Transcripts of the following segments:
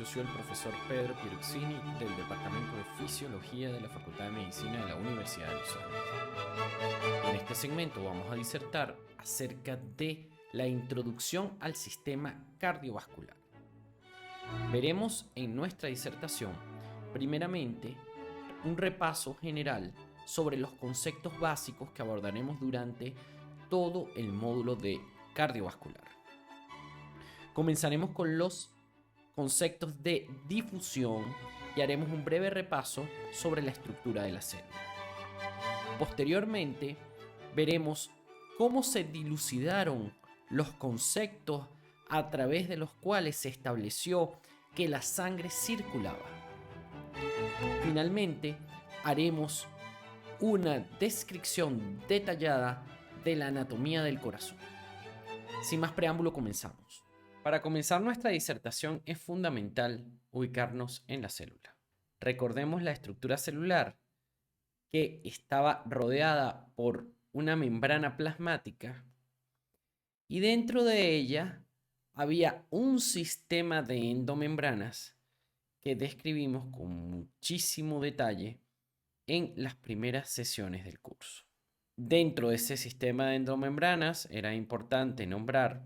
Yo soy el profesor Pedro Pieruzzini del Departamento de Fisiología de la Facultad de Medicina de la Universidad de los Andes. En este segmento vamos a disertar acerca de la introducción al sistema cardiovascular. Veremos en nuestra disertación, primeramente, un repaso general sobre los conceptos básicos que abordaremos durante todo el módulo de cardiovascular. Comenzaremos con los conceptos de difusión y haremos un breve repaso sobre la estructura de la célula. Posteriormente, veremos cómo se dilucidaron los conceptos a través de los cuales se estableció que la sangre circulaba. Finalmente, haremos una descripción detallada de la anatomía del corazón. Sin más preámbulo, comenzamos. Para comenzar nuestra disertación es fundamental ubicarnos en la célula. Recordemos la estructura celular que estaba rodeada por una membrana plasmática y dentro de ella había un sistema de endomembranas que describimos con muchísimo detalle en las primeras sesiones del curso. Dentro de ese sistema de endomembranas era importante nombrar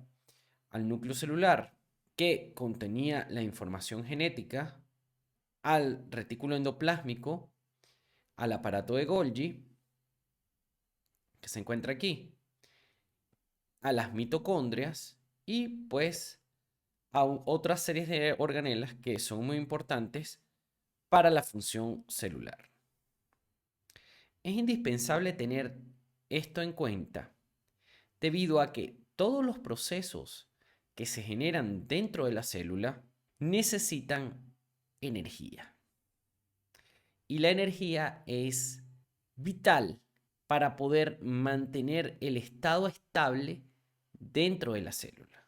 al núcleo celular, que contenía la información genética, al retículo endoplásmico, al aparato de Golgi, que se encuentra aquí, a las mitocondrias y pues a otras series de organelas que son muy importantes para la función celular. Es indispensable tener esto en cuenta debido a que todos los procesos que se generan dentro de la célula necesitan energía. Y la energía es vital para poder mantener el estado estable dentro de la célula.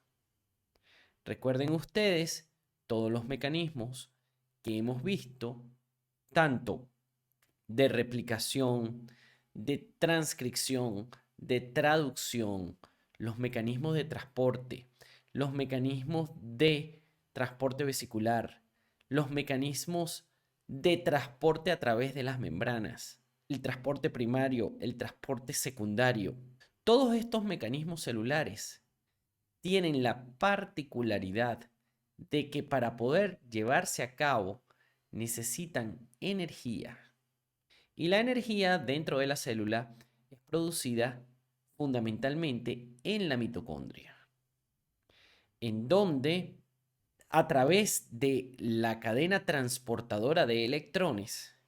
Recuerden ustedes todos los mecanismos que hemos visto, tanto de replicación, de transcripción, de traducción, los mecanismos de transporte, los mecanismos de transporte vesicular, los mecanismos de transporte a través de las membranas, el transporte primario, el transporte secundario. Todos estos mecanismos celulares tienen la particularidad de que para poder llevarse a cabo necesitan energía. Y la energía dentro de la célula es producida fundamentalmente en la mitocondria, en donde a través de la cadena transportadora de electrones,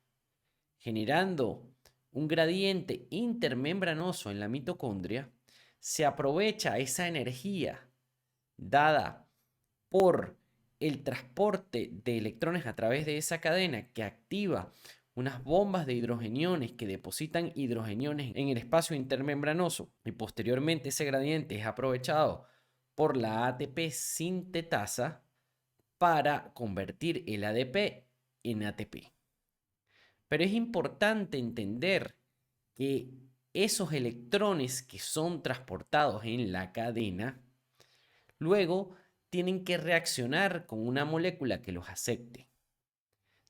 generando un gradiente intermembranoso en la mitocondria, se aprovecha esa energía dada por el transporte de electrones a través de esa cadena que activa unas bombas de hidrogeniones que depositan hidrogeniones en el espacio intermembranoso y posteriormente ese gradiente es aprovechado por la ATP sintetasa para convertir el ADP en ATP. Pero es importante entender que esos electrones que son transportados en la cadena luego tienen que reaccionar con una molécula que los acepte.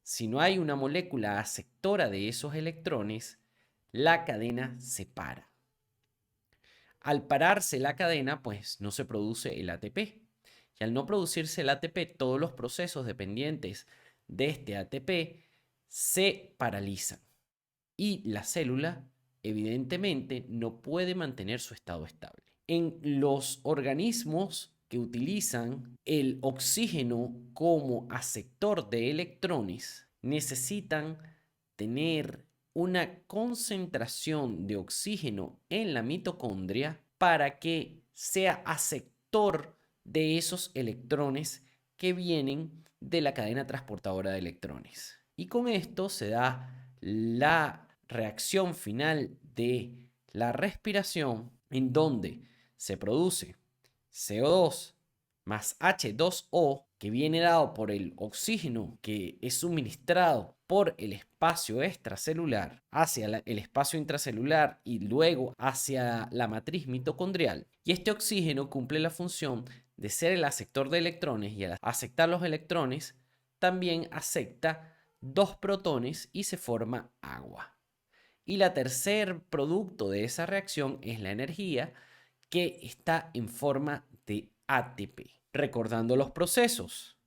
Si no hay una molécula aceptora de esos electrones, la cadena se para. Al pararse la cadena, pues no se produce el ATP. Y al no producirse el ATP, todos los procesos dependientes de este ATP se paralizan. Y la célula, evidentemente, no puede mantener su estado estable. En los organismos que utilizan el oxígeno como aceptor de electrones, necesitan tener una concentración de oxígeno en la mitocondria para que sea aceptor de esos electrones que vienen de la cadena transportadora de electrones. Y con esto se da la reacción final de la respiración, en donde se produce CO2 más H2O, que viene dado por el oxígeno que es suministrado por el espacio extracelular hacia el espacio intracelular y luego hacia la matriz mitocondrial. Y este oxígeno cumple la función de ser el aceptor de electrones y al aceptar los electrones también acepta 2 protones y se forma agua. Y la tercer producto de esa reacción es la energía, que está en forma de ATP. Recordando los procesos: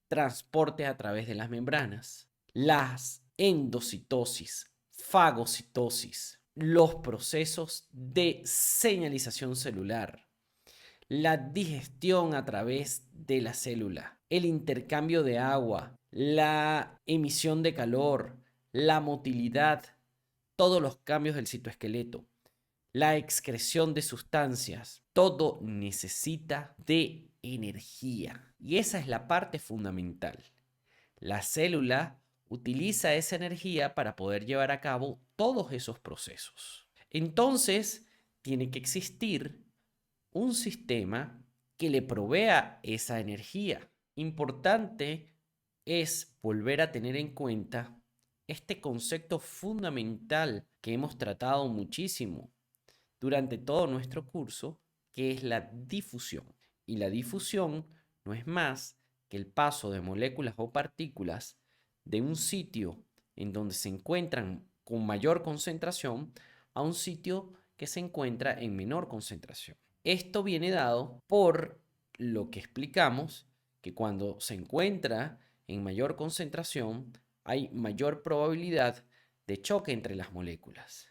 transporte a través de las membranas, las endocitosis, fagocitosis, los procesos de señalización celular, la digestión a través de la célula, el intercambio de agua, la emisión de calor, la motilidad, todos los cambios del citoesqueleto, la excreción de sustancias, todo necesita de energía. Y esa es la parte fundamental. La célula utiliza esa energía para poder llevar a cabo todos esos procesos. Entonces, tiene que existir un sistema que le provea esa energía. Importante es volver a tener en cuenta este concepto fundamental que hemos tratado muchísimo durante todo nuestro curso, que es la difusión. Y la difusión no es más que el paso de moléculas o partículas de un sitio en donde se encuentran con mayor concentración a un sitio que se encuentra en menor concentración. Esto viene dado por lo que explicamos, que cuando se encuentra en mayor concentración hay mayor probabilidad de choque entre las moléculas.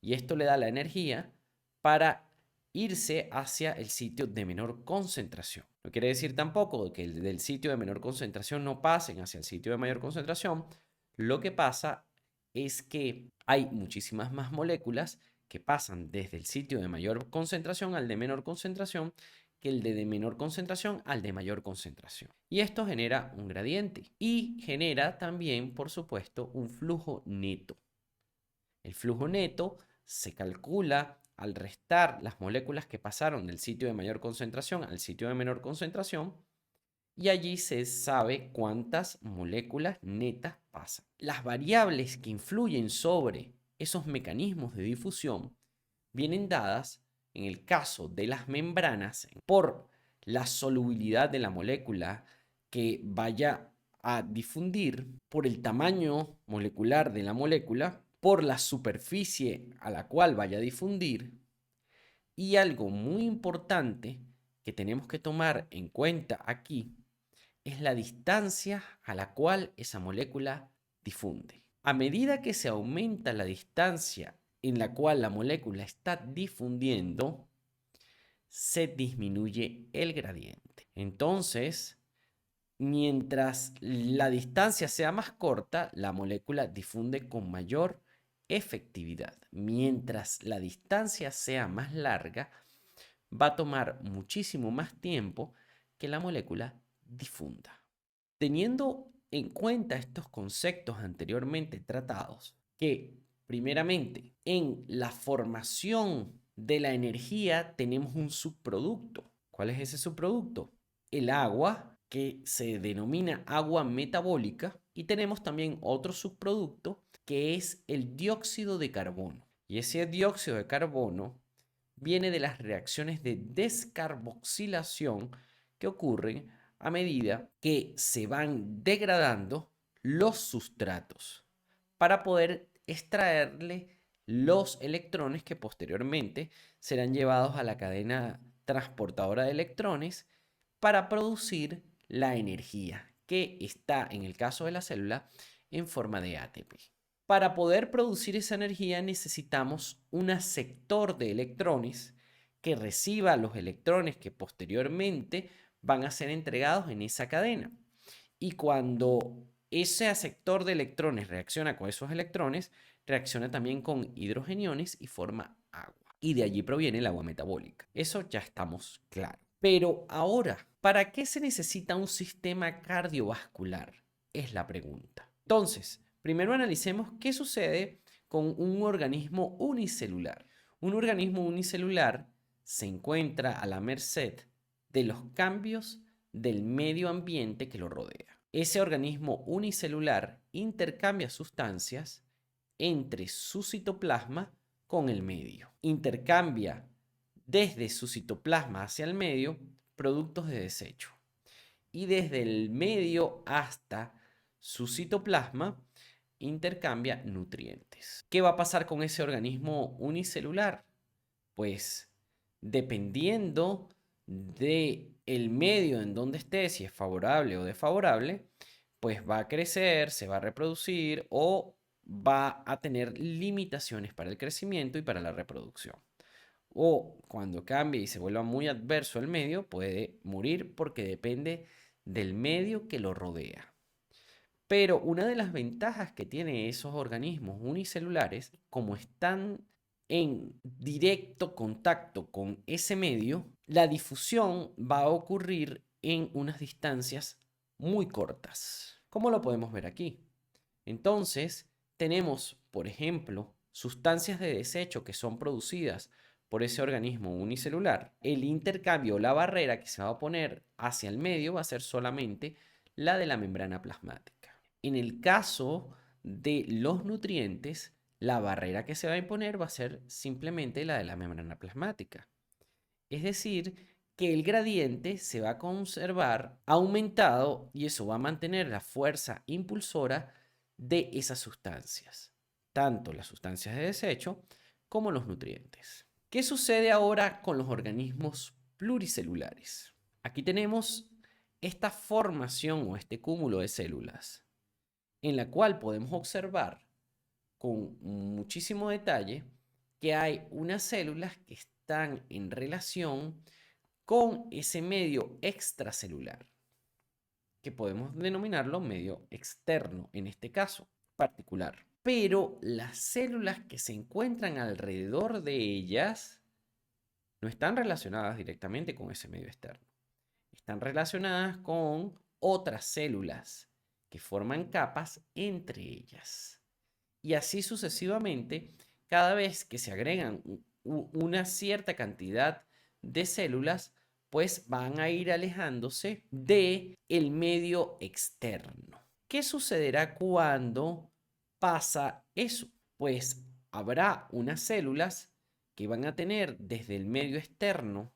Y esto le da la energía para irse hacia el sitio de menor concentración. No quiere decir tampoco que del sitio de menor concentración no pasen hacia el sitio de mayor concentración. Lo que pasa es que hay muchísimas más moléculas que pasan desde el sitio de mayor concentración al de menor concentración que el de menor concentración al de mayor concentración. Y esto genera un gradiente y genera también, por supuesto, un flujo neto. El flujo neto se calcula al restar las moléculas que pasaron del sitio de mayor concentración al sitio de menor concentración, y allí se sabe cuántas moléculas netas pasan. Las variables que influyen sobre esos mecanismos de difusión vienen dadas, en el caso de las membranas, por la solubilidad de la molécula que vaya a difundir, por el tamaño molecular de la molécula, por la superficie a la cual vaya a difundir, y algo muy importante que tenemos que tomar en cuenta aquí es la distancia a la cual esa molécula difunde. A medida que se aumenta la distancia en la cual la molécula está difundiendo, se disminuye el gradiente. Entonces, mientras la distancia sea más corta, la molécula difunde con mayor efectividad. Mientras la distancia sea más larga, va a tomar muchísimo más tiempo que la molécula difunda. Teniendo en cuenta estos conceptos anteriormente tratados, que primeramente en la formación de la energía tenemos un subproducto. ¿Cuál es ese subproducto? El agua, que se denomina agua metabólica, y tenemos también otro subproducto que es el dióxido de carbono. Y ese dióxido de carbono viene de las reacciones de descarboxilación que ocurren a medida que se van degradando los sustratos para poder extraerle los electrones que posteriormente serán llevados a la cadena transportadora de electrones para producir la energía que está, en el caso de la célula, en forma de ATP. Para poder producir esa energía necesitamos un aceptor de electrones que reciba los electrones que posteriormente van a ser entregados en esa cadena. Y cuando ese aceptor de electrones reacciona con esos electrones, reacciona también con hidrogeniones y forma agua. Y de allí proviene el agua metabólica. Eso ya estamos claros. Pero ahora, ¿para qué se necesita un sistema cardiovascular? Es la pregunta. Entonces, primero analicemos qué sucede con un organismo unicelular. Un organismo unicelular se encuentra a la merced de los cambios del medio ambiente que lo rodea. Ese organismo unicelular intercambia sustancias entre su citoplasma con el medio. Intercambia desde su citoplasma hacia el medio productos de desecho. Y desde el medio hasta su citoplasma intercambia nutrientes. ¿Qué va a pasar con ese organismo unicelular? Pues dependiendo de el medio en donde esté, si es favorable o desfavorable, pues va a crecer, se va a reproducir o va a tener limitaciones para el crecimiento y para la reproducción. O cuando cambie y se vuelva muy adverso el medio, puede morir porque depende del medio que lo rodea. Pero una de las ventajas que tienen esos organismos unicelulares, como están en directo contacto con ese medio, la difusión va a ocurrir en unas distancias muy cortas. ¿Cómo lo podemos ver aquí? Entonces, tenemos, por ejemplo, sustancias de desecho que son producidas por ese organismo unicelular. El intercambio, la barrera que se va a poner hacia el medio va a ser solamente la de la membrana plasmática. En el caso de los nutrientes, la barrera que se va a imponer va a ser simplemente la de la membrana plasmática. Es decir, que el gradiente se va a conservar aumentado y eso va a mantener la fuerza impulsora de esas sustancias, tanto las sustancias de desecho como los nutrientes. ¿Qué sucede ahora con los organismos pluricelulares? Aquí tenemos esta formación o este cúmulo de células en la cual podemos observar con muchísimo detalle que hay unas células que están en relación con ese medio extracelular, que podemos denominarlo medio externo en este caso particular. Pero las células que se encuentran alrededor de ellas no están relacionadas directamente con ese medio externo. Están relacionadas con otras células que forman capas entre ellas. Y así sucesivamente, cada vez que se agregan una cierta cantidad de células, pues van a ir alejándose de el medio externo. ¿Qué sucederá cuando pasa eso? Pues habrá unas células que van a tener desde el medio externo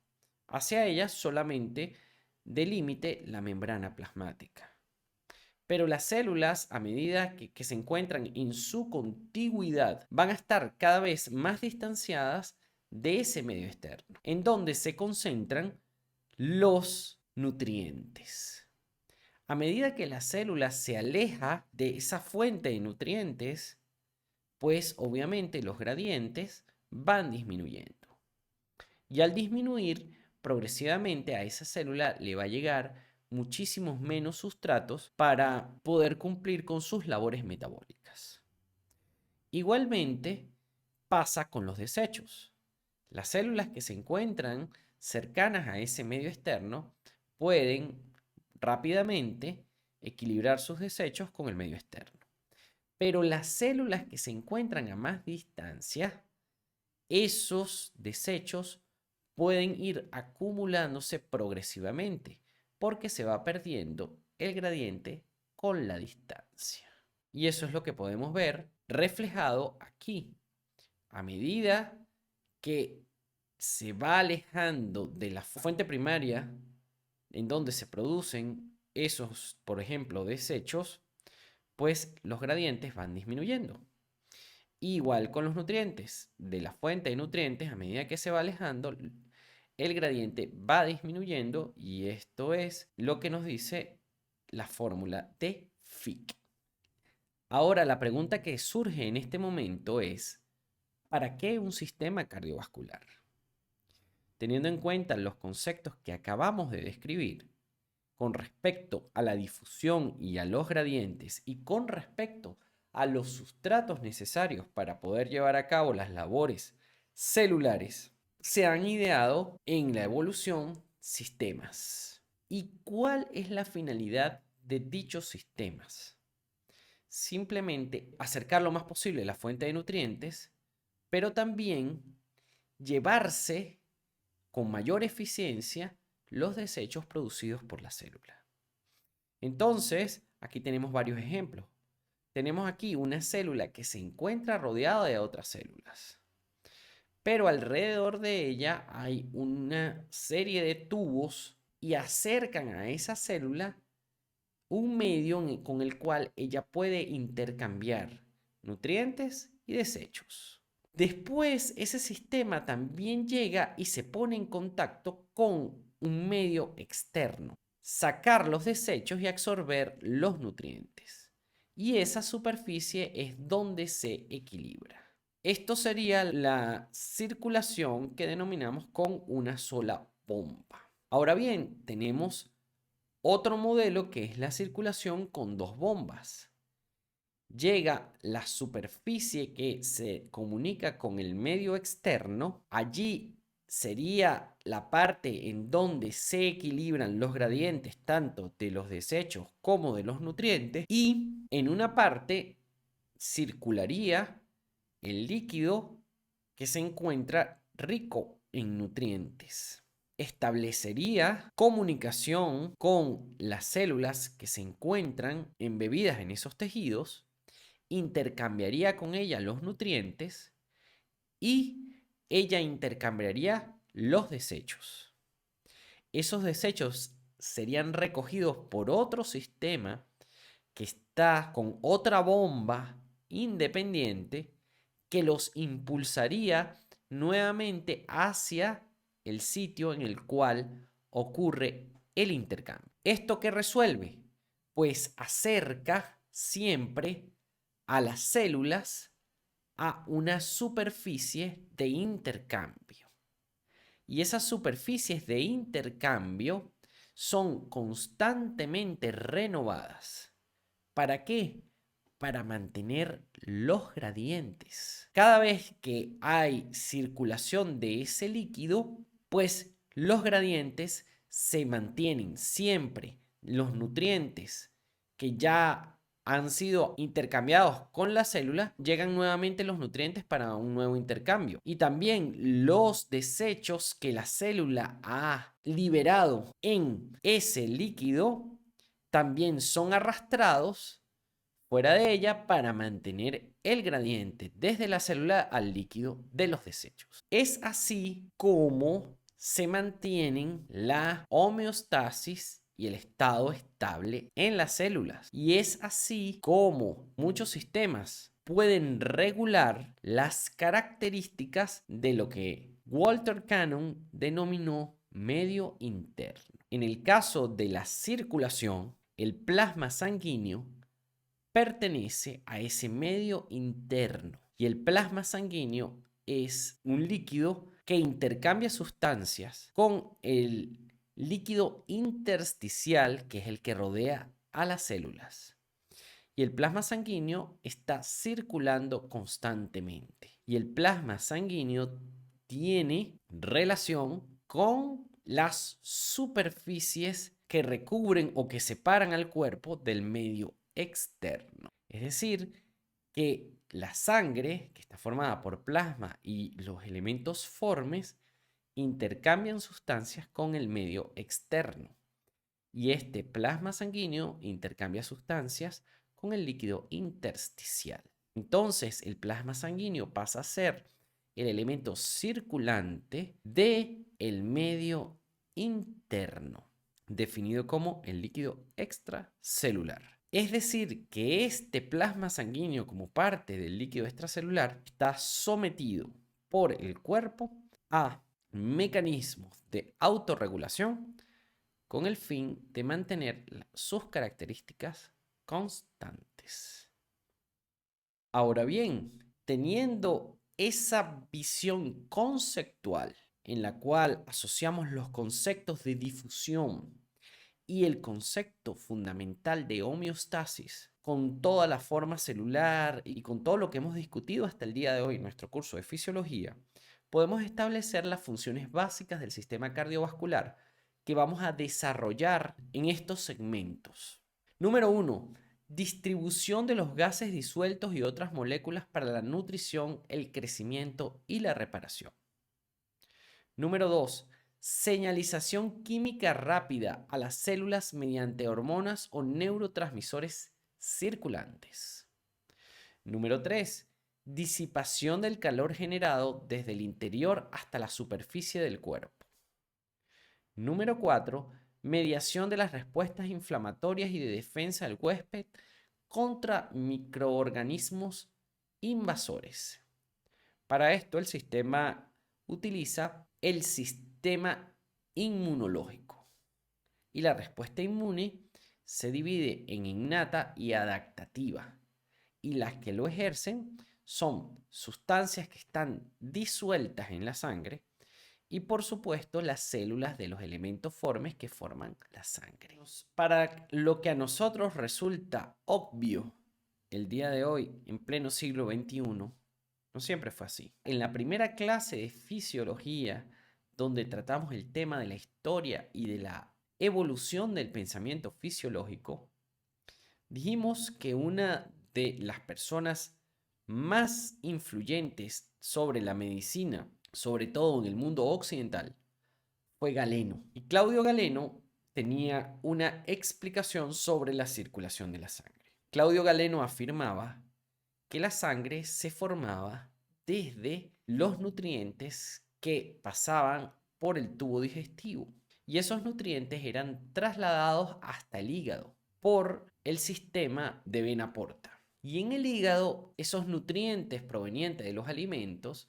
hacia ellas solamente de límite la membrana plasmática. Pero las células, a medida que se encuentran en su contigüidad, van a estar cada vez más distanciadas de ese medio externo, en donde se concentran los nutrientes. A medida que la célula se aleja de esa fuente de nutrientes, pues obviamente los gradientes van disminuyendo. Y al disminuir, progresivamente a esa célula le va a llegar muchísimos menos sustratos para poder cumplir con sus labores metabólicas. Igualmente pasa con los desechos. Las células que se encuentran cercanas a ese medio externo pueden rápidamente equilibrar sus desechos con el medio externo. Pero las células que se encuentran a más distancia, esos desechos pueden ir acumulándose progresivamente porque se va perdiendo el gradiente con la distancia. Y eso es lo que podemos ver reflejado aquí. A medida que se va alejando de la fuente primaria en donde se producen esos, por ejemplo, desechos, pues los gradientes van disminuyendo. Igual con los nutrientes. De la fuente de nutrientes, a medida que se va alejando, el gradiente va disminuyendo y esto es lo que nos dice la fórmula de Fick. Ahora, la pregunta que surge en este momento es, ¿para qué un sistema cardiovascular? Teniendo en cuenta los conceptos que acabamos de describir con respecto a la difusión y a los gradientes y con respecto a los sustratos necesarios para poder llevar a cabo las labores celulares, se han ideado en la evolución sistemas. ¿Y cuál es la finalidad de dichos sistemas? Simplemente acercar lo más posible la fuente de nutrientes, pero también llevarse con mayor eficiencia los desechos producidos por la célula. Entonces, aquí tenemos varios ejemplos. Tenemos aquí una célula que se encuentra rodeada de otras células, pero alrededor de ella hay una serie de tubos y acercan a esa célula un medio con el cual ella puede intercambiar nutrientes y desechos. Después, ese sistema también llega y se pone en contacto con un medio externo, sacar los desechos y absorber los nutrientes. Y esa superficie es donde se equilibra. Esto sería la circulación que denominamos con una sola bomba. Ahora bien, tenemos otro modelo que es la circulación con dos bombas. Llega la superficie que se comunica con el medio externo. Allí sería la parte en donde se equilibran los gradientes tanto de los desechos como de los nutrientes. Y en una parte circularía el líquido que se encuentra rico en nutrientes. Establecería comunicación con las células que se encuentran embebidas en esos tejidos, intercambiaría con ella los nutrientes y ella intercambiaría los desechos. Esos desechos serían recogidos por otro sistema que está con otra bomba independiente que los impulsaría nuevamente hacia el sitio en el cual ocurre el intercambio. ¿Esto qué resuelve? Pues acerca siempre a las células a una superficie de intercambio. Y esas superficies de intercambio son constantemente renovadas. ¿Para qué? Para mantener los gradientes. Cada vez que hay circulación de ese líquido, pues los gradientes se mantienen siempre. Los nutrientes que ya han sido intercambiados con la célula, llegan nuevamente los nutrientes para un nuevo intercambio. Y también los desechos que la célula ha liberado en ese líquido también son arrastrados fuera de ella para mantener el gradiente desde la célula al líquido de los desechos. Es así como se mantienen la homeostasis y el estado estable en las células. Y es así como muchos sistemas pueden regular las características de lo que Walter Cannon denominó medio interno. En el caso de la circulación, el plasma sanguíneo pertenece a ese medio interno y el plasma sanguíneo es un líquido que intercambia sustancias con el líquido intersticial, que es el que rodea a las células. Y el plasma sanguíneo está circulando constantemente. Y el plasma sanguíneo tiene relación con las superficies que recubren o que separan al cuerpo del medio externo. Es decir, que la sangre, que está formada por plasma y los elementos formes, intercambian sustancias con el medio externo. Y este plasma sanguíneo intercambia sustancias con el líquido intersticial. Entonces, el plasma sanguíneo pasa a ser el elemento circulante del medio interno, definido como el líquido extracelular. Es decir, que este plasma sanguíneo como parte del líquido extracelular está sometido por el cuerpo a mecanismos de autorregulación con el fin de mantener sus características constantes. Ahora bien, teniendo esa visión conceptual en la cual asociamos los conceptos de difusión y el concepto fundamental de homeostasis con toda la forma celular y con todo lo que hemos discutido hasta el día de hoy en nuestro curso de fisiología, podemos establecer las funciones básicas del sistema cardiovascular que vamos a desarrollar en estos segmentos. Número 1. Distribución de los gases disueltos y otras moléculas para la nutrición, el crecimiento y la reparación. Número 2. Señalización química rápida a las células mediante hormonas o neurotransmisores circulantes. Número 3. Disipación del calor generado desde el interior hasta la superficie del cuerpo. Número 4. mediación de las respuestas inflamatorias y de defensa del huésped contra microorganismos invasores. Para esto, el sistema utiliza el sistema inmunológico. Y la respuesta inmune se divide en innata y adaptativa. Y las que lo ejercen son sustancias que están disueltas en la sangre y, por supuesto, las células de los elementos formes que forman la sangre. Para lo que a nosotros resulta obvio el día de hoy, en pleno siglo XXI, no siempre fue así. En la primera clase de fisiología, donde tratamos el tema de la historia y de la evolución del pensamiento fisiológico, dijimos que una de las personas más influyentes sobre la medicina, sobre todo en el mundo occidental, fue Galeno. Y Claudio Galeno tenía una explicación sobre la circulación de la sangre. Claudio Galeno afirmaba que la sangre se formaba desde los nutrientes que pasaban por el tubo digestivo. Y esos nutrientes eran trasladados hasta el hígado por el sistema de vena porta. Y en el hígado, esos nutrientes provenientes de los alimentos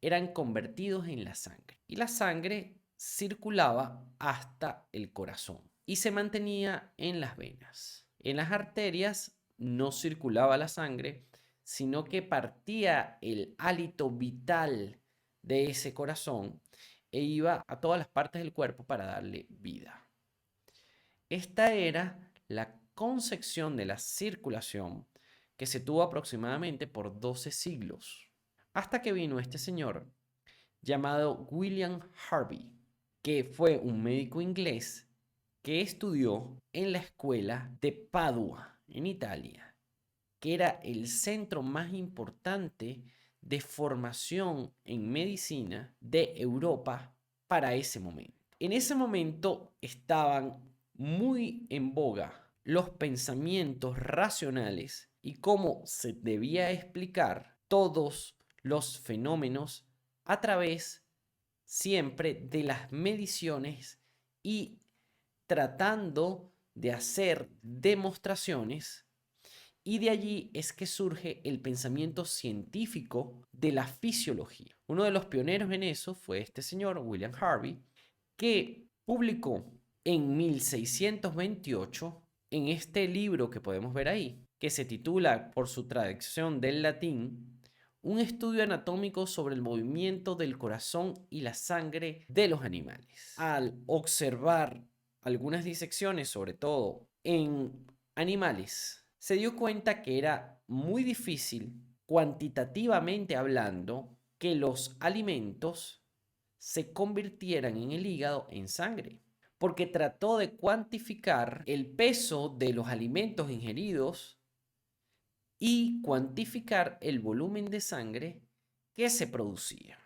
eran convertidos en la sangre. Y la sangre circulaba hasta el corazón y se mantenía en las venas. En las arterias no circulaba la sangre, sino que partía el hálito vital de ese corazón e iba a todas las partes del cuerpo para darle vida. Esta era la concepción de la circulación que se tuvo aproximadamente por 12 siglos, hasta que vino este señor llamado William Harvey, que fue un médico inglés que estudió en la escuela de Padua, en Italia, que era el centro más importante de formación en medicina de Europa para ese momento. En ese momento estaban muy en boga los pensamientos racionales y cómo se debía explicar todos los fenómenos a través siempre de las mediciones y tratando de hacer demostraciones. Y de allí es que surge el pensamiento científico de la fisiología. Uno de los pioneros en eso fue este señor, William Harvey, que publicó en 1628 en este libro que podemos ver ahí, que se titula, por su traducción del latín, Un estudio anatómico sobre el movimiento del corazón y la sangre de los animales. Al observar algunas disecciones, sobre todo en animales, se dio cuenta que era muy difícil, cuantitativamente hablando, que los alimentos se convirtieran en el hígado en sangre, porque trató de cuantificar el peso de los alimentos ingeridos y cuantificar el volumen de sangre que se producía.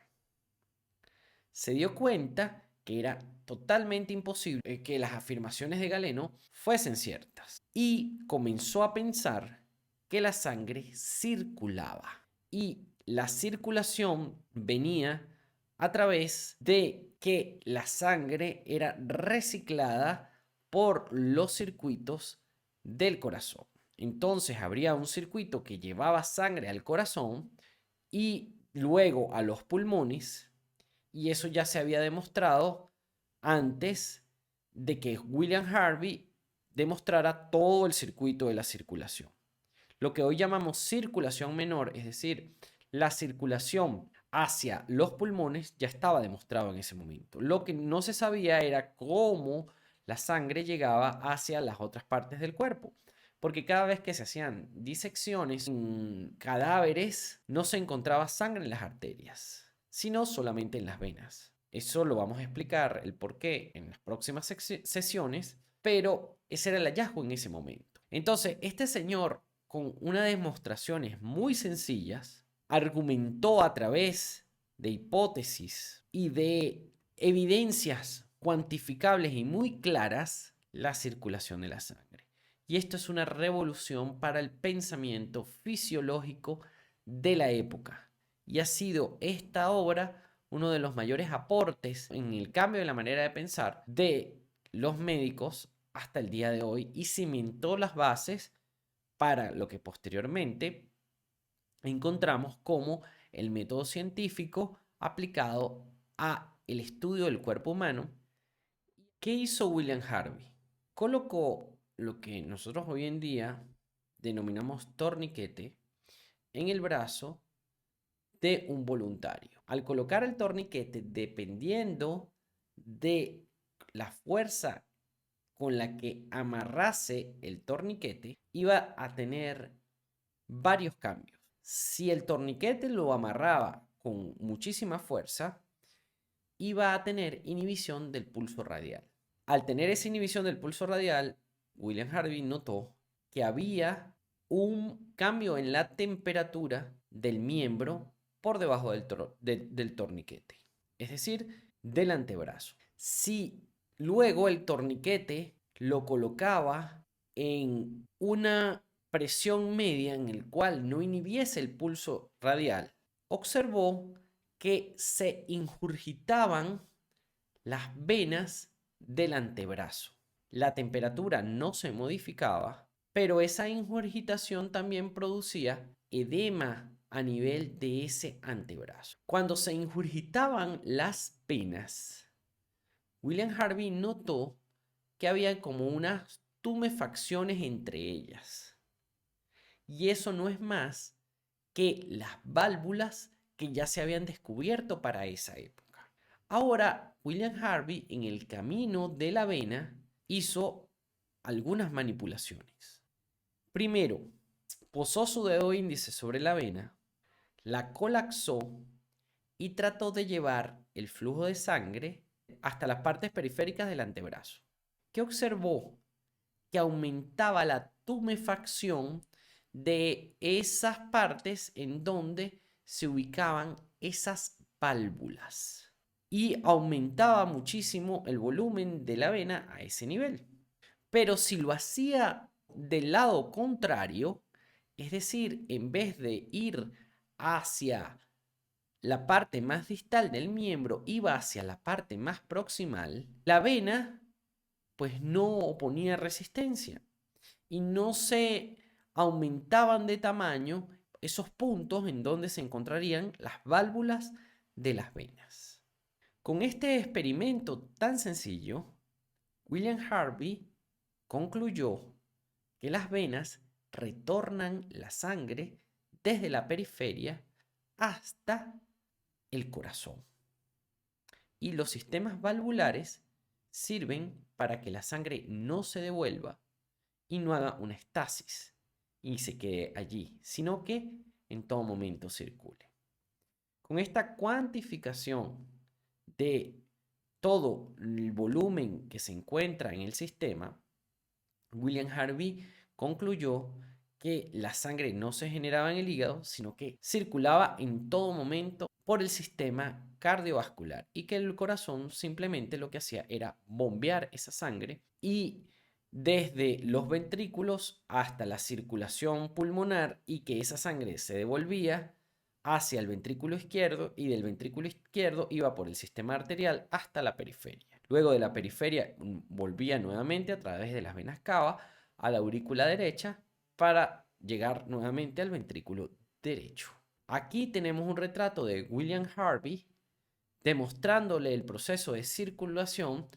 Se dio cuenta que era totalmente imposible que las afirmaciones de Galeno fuesen ciertas y comenzó a pensar que la sangre circulaba y la circulación venía a través de que la sangre era reciclada por los circuitos del corazón. Entonces habría un circuito que llevaba sangre al corazón y luego a los pulmones, y eso ya se había demostrado antes de que William Harvey demostrara todo el circuito de la circulación. Lo que hoy llamamos circulación menor, es decir, la circulación hacia los pulmones, ya estaba demostrado en ese momento. Lo que no se sabía era cómo la sangre llegaba hacia las otras partes del cuerpo, porque cada vez que se hacían disecciones en cadáveres no se encontraba sangre en las arterias, sino solamente en las venas. Eso lo vamos a explicar el por qué en las próximas sesiones, pero ese era el hallazgo en ese momento. Entonces, este señor, con unas demostraciones muy sencillas, argumentó a través de hipótesis y de evidencias cuantificables y muy claras la circulación de la sangre. Y esto es una revolución para el pensamiento fisiológico de la época. Y ha sido esta obra uno de los mayores aportes en el cambio de la manera de pensar de los médicos hasta el día de hoy y cimentó las bases para lo que posteriormente encontramos como el método científico aplicado a el estudio del cuerpo humano. ¿Qué hizo William Harvey? Colocó lo que nosotros hoy en día denominamos torniquete en el brazo de un voluntario. Al colocar el torniquete, dependiendo de la fuerza con la que amarrase el torniquete, iba a tener varios cambios. Si el torniquete lo amarraba con muchísima fuerza, iba a tener inhibición del pulso radial. Al tener esa inhibición del pulso radial, William Harvey notó que había un cambio en la temperatura del miembro por debajo del torniquete, es decir, del antebrazo. Si luego el torniquete lo colocaba en una presión media en el cual no inhibiese el pulso radial, observó que se ingurgitaban las venas del antebrazo. La temperatura no se modificaba, pero esa ingurgitación también producía edema a nivel de ese antebrazo. Cuando se ingurgitaban las venas, William Harvey notó que había como unas tumefacciones entre ellas. Y eso no es más que las válvulas que ya se habían descubierto para esa época. Ahora, William Harvey, en el camino de la vena, hizo algunas manipulaciones. Primero, posó su dedo índice sobre la vena, la colapsó y trató de llevar el flujo de sangre hasta las partes periféricas del antebrazo. ¿Qué observó? Que aumentaba la tumefacción de esas partes en donde se ubicaban esas válvulas y aumentaba muchísimo el volumen de la vena a ese nivel. Pero si lo hacía del lado contrario, es decir, en vez de ir hacia la parte más distal del miembro, iba hacia la parte más proximal, la vena pues no oponía resistencia y no se aumentaban de tamaño esos puntos en donde se encontrarían las válvulas de las venas. Con este experimento tan sencillo, William Harvey concluyó que las venas retornan la sangre desde la periferia hasta el corazón. Y los sistemas valvulares sirven para que la sangre no se devuelva y no haga una estasis y se quede allí, sino que en todo momento circule. Con esta cuantificación de todo el volumen que se encuentra en el sistema, William Harvey concluyó que la sangre no se generaba en el hígado, sino que circulaba en todo momento por el sistema cardiovascular y que el corazón simplemente lo que hacía era bombear esa sangre y desde los ventrículos hasta la circulación pulmonar y que esa sangre se devolvía hacia el ventrículo izquierdo y del ventrículo izquierdo iba por el sistema arterial hasta la periferia. Luego de la periferia volvía nuevamente a través de las venas cava a la aurícula derecha para llegar nuevamente al ventrículo derecho. Aquí tenemos un retrato de William Harvey demostrándole el proceso de circulación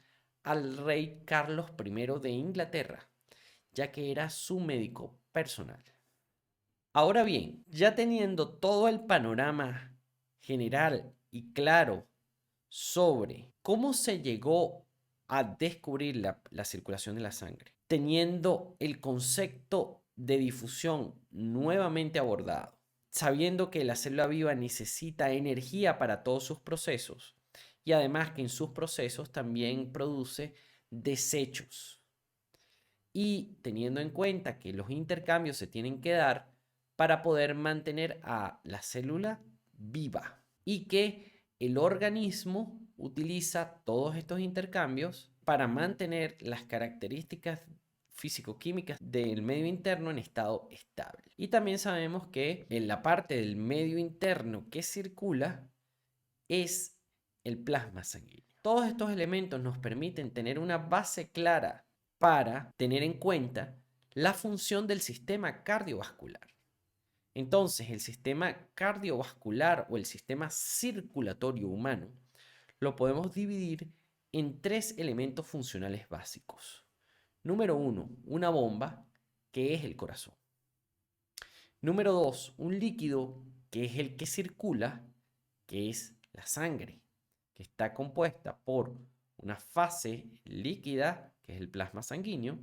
al rey Carlos I de Inglaterra, ya que era su médico personal. Ahora bien, ya teniendo todo el panorama general y claro sobre cómo se llegó a descubrir la circulación de la sangre, teniendo el concepto de difusión nuevamente abordado, sabiendo que la célula viva necesita energía para todos sus procesos y además que en sus procesos también produce desechos. Y teniendo en cuenta que los intercambios se tienen que dar para poder mantener a la célula viva y que el organismo utiliza todos estos intercambios para mantener las características físico-químicas del medio interno en estado estable. Y también sabemos que en la parte del medio interno que circula es el plasma sanguíneo. Todos estos elementos nos permiten tener una base clara para tener en cuenta la función del sistema cardiovascular. Entonces, el sistema cardiovascular o el sistema circulatorio humano lo podemos dividir en 3 elementos funcionales básicos. Número 1, una bomba, que es el corazón. Número 2, un líquido, que es el que circula, que es la sangre, que está compuesta por una fase líquida, que es el plasma sanguíneo,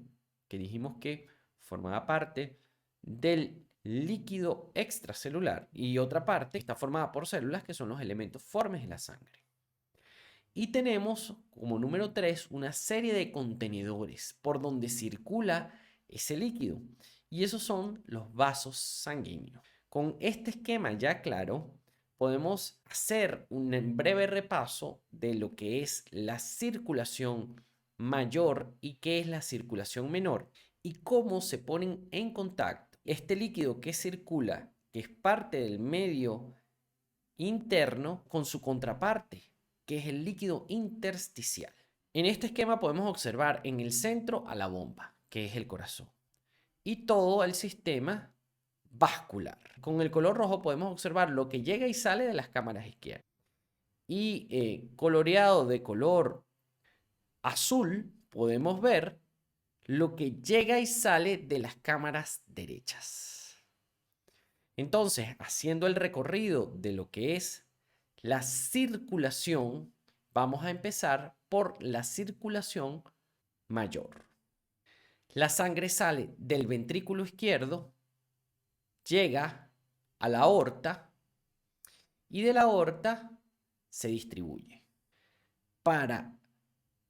que dijimos que formaba parte del líquido extracelular, y otra parte está formada por células, que son los elementos formes de la sangre. Y tenemos como número 3 una serie de contenedores por donde circula ese líquido, y esos son los vasos sanguíneos. Con este esquema ya claro, podemos hacer un breve repaso de lo que es la circulación mayor y qué es la circulación menor, y cómo se ponen en contacto este líquido que circula, que es parte del medio interno, con su contraparte, que es el líquido intersticial. En este esquema podemos observar en el centro a la bomba, que es el corazón, y todo el sistema vascular. Con el color rojo podemos observar lo que llega y sale de las cámaras izquierdas. Y coloreado de color azul podemos ver lo que llega y sale de las cámaras derechas. Entonces, haciendo el recorrido de lo que es la circulación, vamos a empezar por la circulación mayor. La sangre sale del ventrículo izquierdo, llega a la aorta y de la aorta se distribuye. Para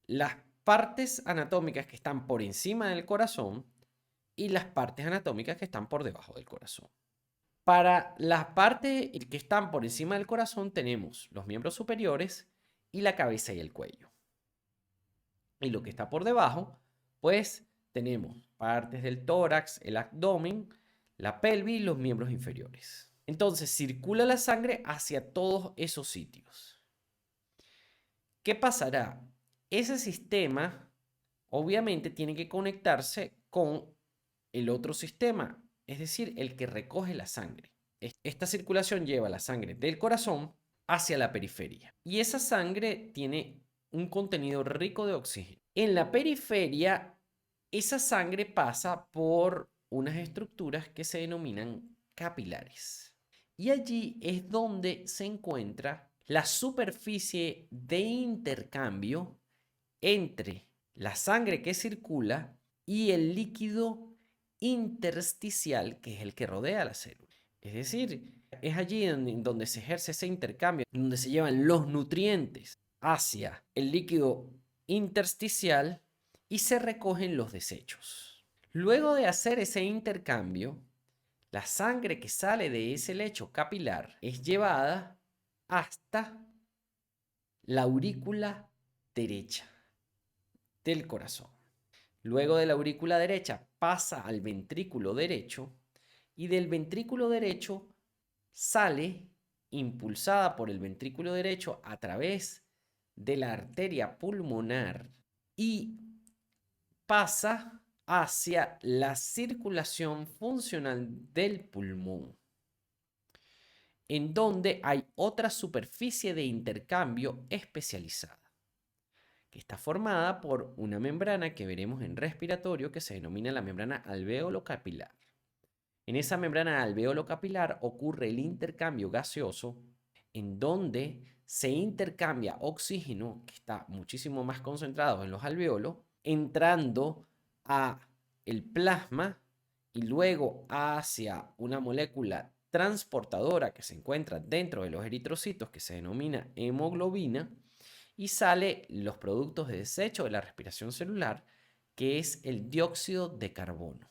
las partes anatómicas que están por encima del corazón y las partes anatómicas que están por debajo del corazón. Para las partes que están por encima del corazón tenemos los miembros superiores y la cabeza y el cuello. Y lo que está por debajo, pues tenemos partes del tórax, el abdomen, la pelvis y los miembros inferiores. Entonces circula la sangre hacia todos esos sitios. ¿Qué pasará? Ese sistema obviamente tiene que conectarse con el otro sistema, es decir, el que recoge la sangre. Esta circulación lleva la sangre del corazón hacia la periferia. Y esa sangre tiene un contenido rico de oxígeno. En la periferia, esa sangre pasa por unas estructuras que se denominan capilares. Y allí es donde se encuentra la superficie de intercambio entre la sangre que circula y el líquido intersticial, que es el que rodea la célula. Es decir, es allí donde se ejerce ese intercambio, donde se llevan los nutrientes hacia el líquido intersticial y se recogen los desechos. Luego de hacer ese intercambio, la sangre que sale de ese lecho capilar es llevada hasta la aurícula derecha del corazón. Luego de la aurícula derecha pasa al ventrículo derecho y del ventrículo derecho sale impulsada por el ventrículo derecho a través de la arteria pulmonar y pasa hacia la circulación funcional del pulmón, en donde hay otra superficie de intercambio especializada, que está formada por una membrana que veremos en respiratorio que se denomina la membrana alveolo-capilar. En esa membrana alveolo-capilar ocurre el intercambio gaseoso, en donde se intercambia oxígeno, que está muchísimo más concentrado en los alveolos, entrando a el plasma y luego hacia una molécula transportadora que se encuentra dentro de los eritrocitos, que se denomina hemoglobina, y sale los productos de desecho de la respiración celular, que es el dióxido de carbono,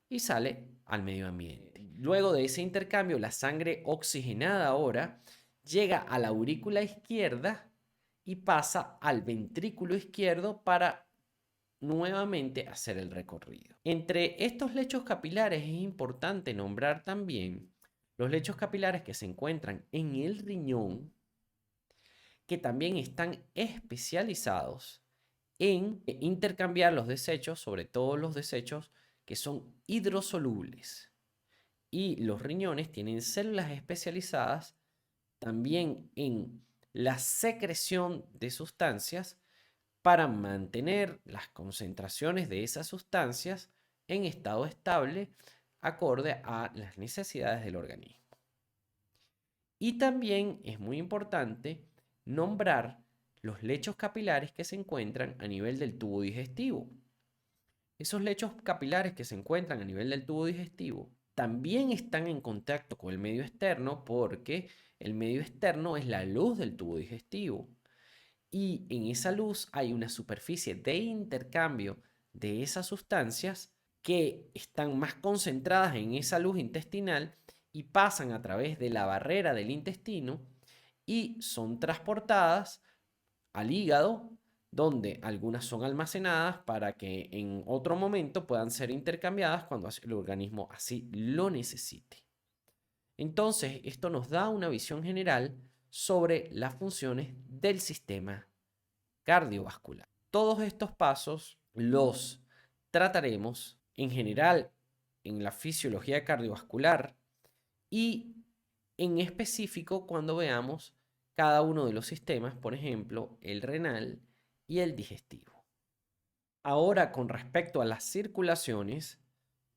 y sale al medio ambiente. Luego de ese intercambio, la sangre oxigenada ahora llega a la aurícula izquierda y pasa al ventrículo izquierdo para nuevamente hacer el recorrido. Entre estos lechos capilares es importante nombrar también los lechos capilares que se encuentran en el riñón, que también están especializados en intercambiar los desechos, sobre todo los desechos que son hidrosolubles. Y los riñones tienen células especializadas también en la secreción de sustancias para mantener las concentraciones de esas sustancias en estado estable acorde a las necesidades del organismo. Y también es muy importante nombrar los lechos capilares que se encuentran a nivel del tubo digestivo. Esos lechos capilares que se encuentran a nivel del tubo digestivo también están en contacto con el medio externo porque el medio externo es la luz del tubo digestivo. Y en esa luz hay una superficie de intercambio de esas sustancias que están más concentradas en esa luz intestinal y pasan a través de la barrera del intestino y son transportadas al hígado, donde algunas son almacenadas para que en otro momento puedan ser intercambiadas cuando el organismo así lo necesite. Entonces, esto nos da una visión general sobre las funciones del sistema cardiovascular. Todos estos pasos los trataremos en general en la fisiología cardiovascular y en específico cuando veamos cada uno de los sistemas, por ejemplo, el renal y el digestivo. Ahora, con respecto a las circulaciones,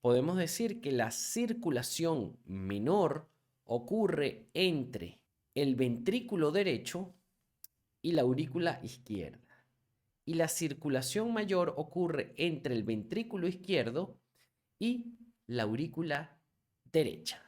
podemos decir que la circulación menor ocurre entre el ventrículo derecho y la aurícula izquierda. Y la circulación mayor ocurre entre el ventrículo izquierdo y la aurícula derecha.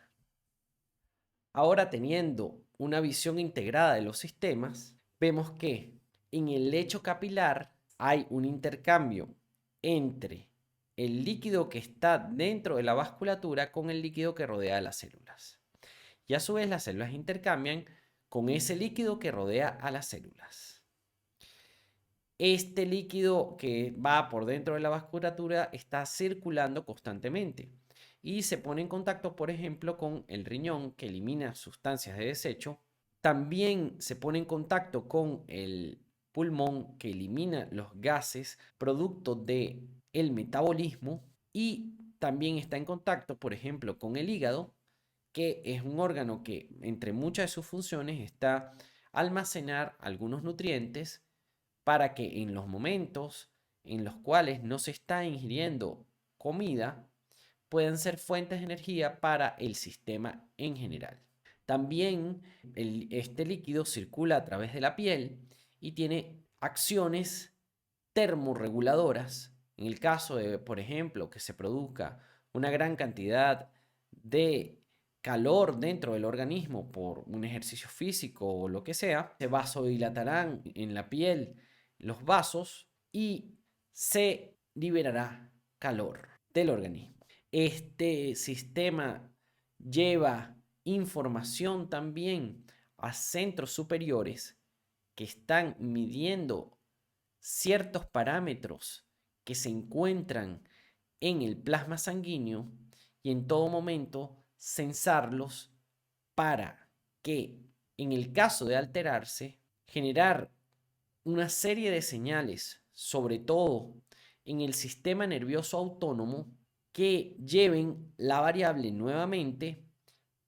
Ahora, teniendo una visión integrada de los sistemas, vemos que en el lecho capilar hay un intercambio entre el líquido que está dentro de la vasculatura con el líquido que rodea a las células. Y a su vez las células intercambian con ese líquido que rodea a las células. Este líquido que va por dentro de la vasculatura está circulando constantemente y se pone en contacto, por ejemplo, con el riñón que elimina sustancias de desecho. También se pone en contacto con el pulmón que elimina los gases producto de el metabolismo y también está en contacto, por ejemplo, con el hígado, que es un órgano que entre muchas de sus funciones está almacenar algunos nutrientes para que en los momentos en los cuales no se está ingiriendo comida puedan ser fuentes de energía para el sistema en general. También este líquido circula a través de la piel y tiene acciones termorreguladoras. En el caso de, por ejemplo, que se produzca una gran cantidad de calor dentro del organismo por un ejercicio físico o lo que sea, se vasodilatarán en la piel los vasos y se liberará calor del organismo. Este sistema lleva información también a centros superiores que están midiendo ciertos parámetros que se encuentran en el plasma sanguíneo y en todo momento censarlos para que, en el caso de alterarse, generar una serie de señales, sobre todo en el sistema nervioso autónomo, que lleven la variable nuevamente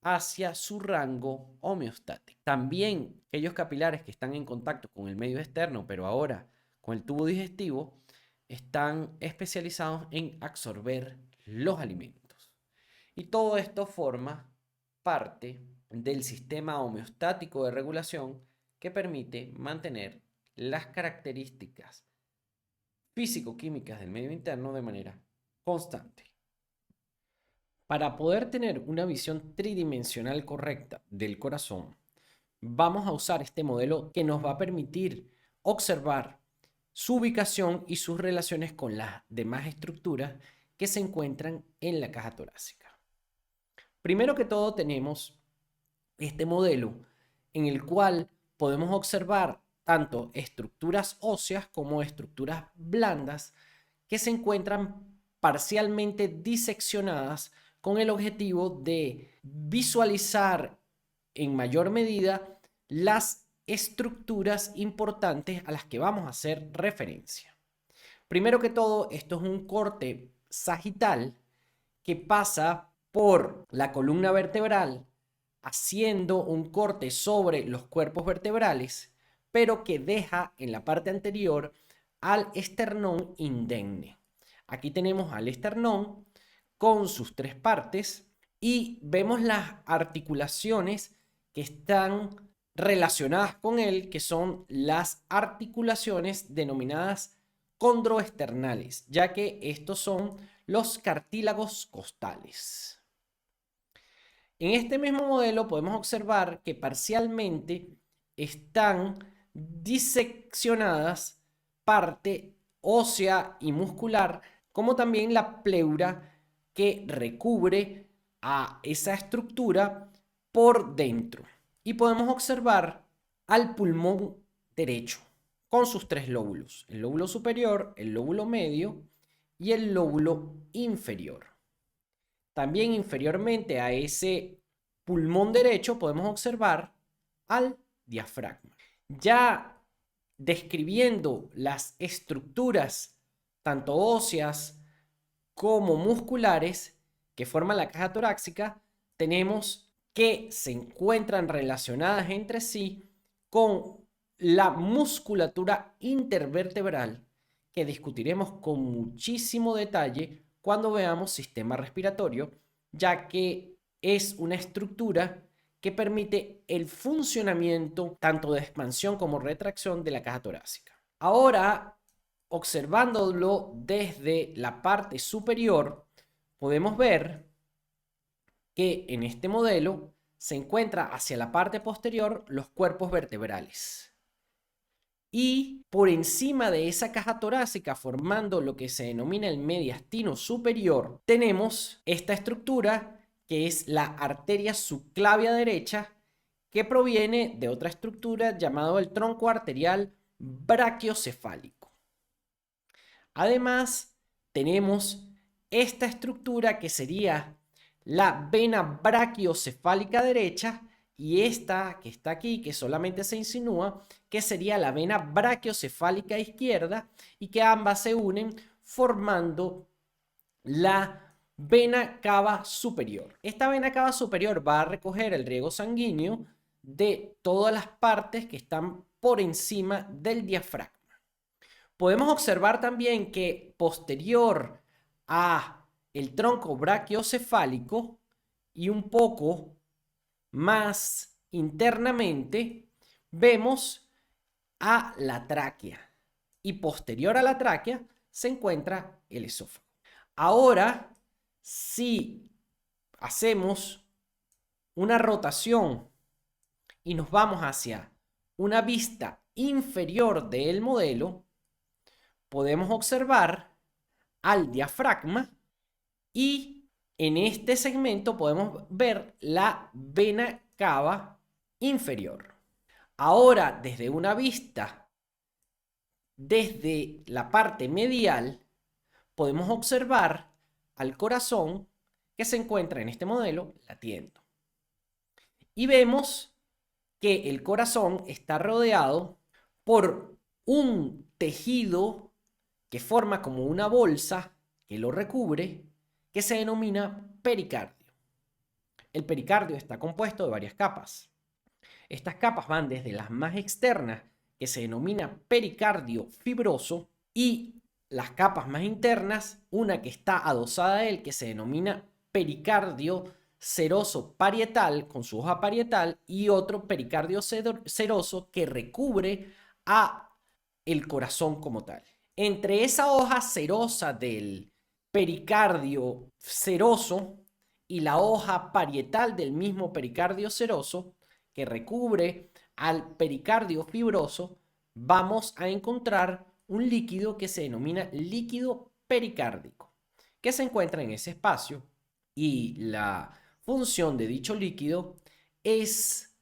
hacia su rango homeostático. También aquellos capilares que están en contacto con el medio externo, pero ahora con el tubo digestivo, están especializados en absorber los alimentos. Y todo esto forma parte del sistema homeostático de regulación que permite mantener las características físico-químicas del medio interno de manera constante. Para poder tener una visión tridimensional correcta del corazón, vamos a usar este modelo que nos va a permitir observar su ubicación y sus relaciones con las demás estructuras que se encuentran en la caja torácica. Primero que todo tenemos este modelo en el cual podemos observar tanto estructuras óseas como estructuras blandas que se encuentran parcialmente diseccionadas con el objetivo de visualizar en mayor medida las estructuras importantes a las que vamos a hacer referencia. Primero que todo, esto es un corte sagital que pasa por la columna vertebral haciendo un corte sobre los cuerpos vertebrales, pero que deja en la parte anterior al esternón indemne. Aquí tenemos al esternón con sus tres partes y vemos las articulaciones que están relacionadas con él, que son las articulaciones denominadas condroesternales, ya que estos son los cartílagos costales. En este mismo modelo podemos observar que parcialmente están diseccionadas parte ósea y muscular, como también la pleura que recubre a esa estructura por dentro. Y podemos observar al pulmón derecho con sus tres lóbulos: el lóbulo superior, el lóbulo medio y el lóbulo inferior. También inferiormente a ese pulmón derecho podemos observar al diafragma. Ya describiendo las estructuras tanto óseas como musculares que forman la caja torácica, tenemos que se encuentran relacionadas entre sí con la musculatura intervertebral, que discutiremos con muchísimo detalle cuando veamos sistema respiratorio, ya que es una estructura que permite el funcionamiento tanto de expansión como retracción de la caja torácica. Ahora, observándolo desde la parte superior, podemos ver que en este modelo se encuentra hacia la parte posterior los cuerpos vertebrales. Y por encima de esa caja torácica, formando lo que se denomina el mediastino superior, tenemos esta estructura que es la arteria subclavia derecha, que proviene de otra estructura llamado el tronco arterial brachiocefálico. Además, tenemos esta estructura que sería la vena brachiocefálica derecha, y esta que está aquí, que solamente se insinúa, que sería la vena brachiocefálica izquierda, y que ambas se unen formando la vena cava superior. Esta vena cava superior va a recoger el riego sanguíneo de todas las partes que están por encima del diafragma. Podemos observar también que posterior a el tronco brachiocefálico y un poco más internamente, vemos a la tráquea, y posterior a la tráquea se encuentra el esófago. Ahora, si hacemos una rotación y nos vamos hacia una vista inferior del modelo, podemos observar al diafragma, y en este segmento podemos ver la vena cava inferior. Ahora, desde una vista desde la parte medial, podemos observar al corazón, que se encuentra en este modelo latiendo. Y vemos que el corazón está rodeado por un tejido que forma como una bolsa que lo recubre, que se denomina pericardio. El pericardio está compuesto de varias capas. Estas capas van desde las más externas, que se denomina pericardio fibroso, y las capas más internas, una que está adosada a él, que se denomina pericardio seroso parietal, con su hoja parietal, y otro pericardio seroso que recubre a el corazón como tal. Entre esa hoja serosa del pericardio seroso y la hoja parietal del mismo pericardio seroso que recubre al pericardio fibroso, vamos a encontrar un líquido que se denomina líquido pericárdico, que se encuentra en ese espacio, y la función de dicho líquido es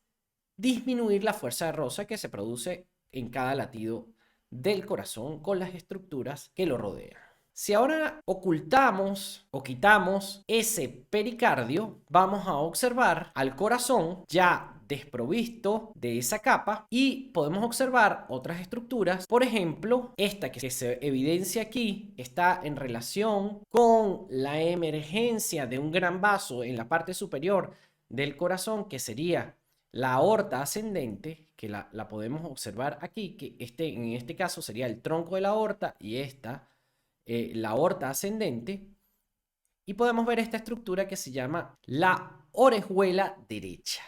disminuir la fuerza de roce que se produce en cada latido del corazón con las estructuras que lo rodean. Si ahora ocultamos o quitamos ese pericardio, vamos a observar al corazón ya desprovisto de esa capa y podemos observar otras estructuras. Por ejemplo, esta que se evidencia aquí está en relación con la emergencia de un gran vaso en la parte superior del corazón, que sería la aorta ascendente, que la podemos observar aquí, que en este caso sería el tronco de la aorta y la aorta ascendente, y podemos ver esta estructura que se llama la orejuela derecha.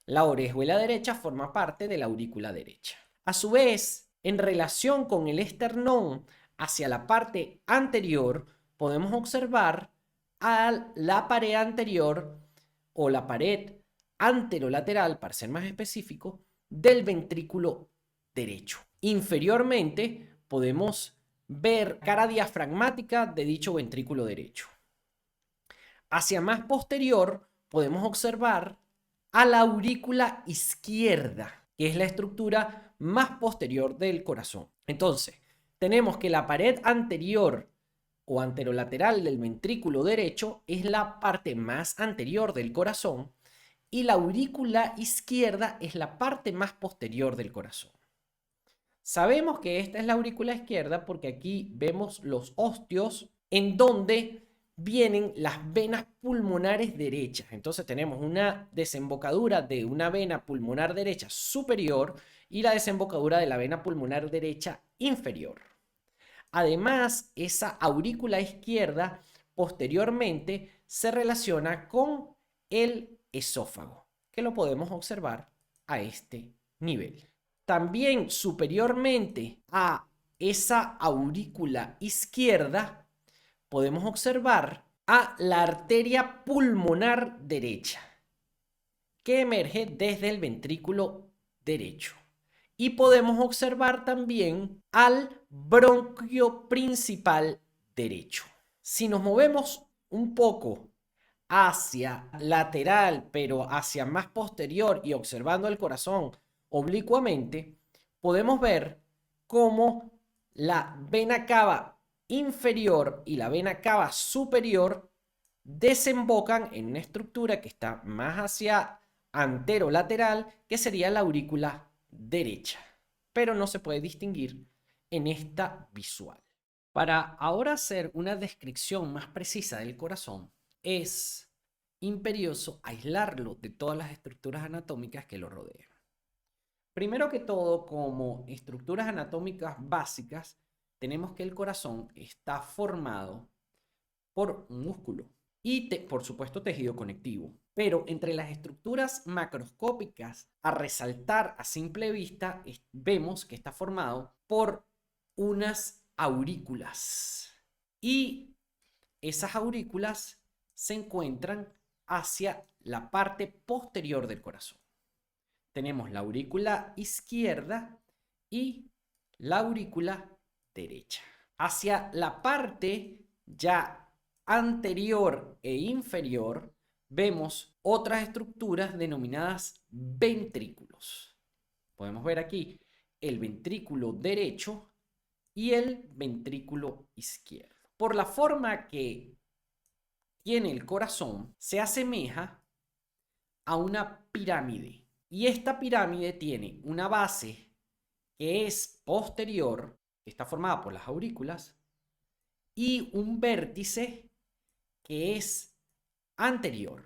La orejuela derecha forma parte de la aurícula derecha. A su vez, en relación con el esternón hacia la parte anterior, podemos observar a la pared anterior o la pared anterolateral, para ser más específico, del ventrículo derecho. Inferiormente podemos ver cara diafragmática de dicho ventrículo derecho. Hacia más posterior podemos observar a la aurícula izquierda, que es la estructura más posterior del corazón. Entonces, tenemos que la pared anterior o anterolateral del ventrículo derecho es la parte más anterior del corazón y la aurícula izquierda es la parte más posterior del corazón. Sabemos que esta es la aurícula izquierda porque aquí vemos los ósteos en donde vienen las venas pulmonares derechas. Entonces tenemos una desembocadura de una vena pulmonar derecha superior y la desembocadura de la vena pulmonar derecha inferior. Además, esa aurícula izquierda posteriormente se relaciona con el esófago, que lo podemos observar a este nivel. También superiormente a esa aurícula izquierda podemos observar a la arteria pulmonar derecha, que emerge desde el ventrículo derecho. Y podemos observar también al bronquio principal derecho. Si nos movemos un poco hacia lateral, pero hacia más posterior y observando el corazón oblicuamente, podemos ver cómo la vena cava inferior y la vena cava superior desembocan en una estructura que está más hacia anterolateral, que sería la aurícula derecha, pero no se puede distinguir en esta visual. Para ahora hacer una descripción más precisa del corazón, es imperioso aislarlo de todas las estructuras anatómicas que lo rodean. Primero que todo, como estructuras anatómicas básicas, tenemos que el corazón está formado por un músculo y, por supuesto, tejido conectivo. Pero entre las estructuras macroscópicas a resaltar a simple vista, vemos que está formado por unas aurículas. Y esas aurículas se encuentran hacia la parte posterior del corazón. Tenemos la aurícula izquierda y la aurícula derecha. Hacia la parte ya anterior e inferior vemos otras estructuras denominadas ventrículos. Podemos ver aquí el ventrículo derecho y el ventrículo izquierdo. Por la forma que tiene el corazón, se asemeja a una pirámide. Y esta pirámide tiene una base que es posterior, que está formada por las aurículas, y un vértice que es anterior.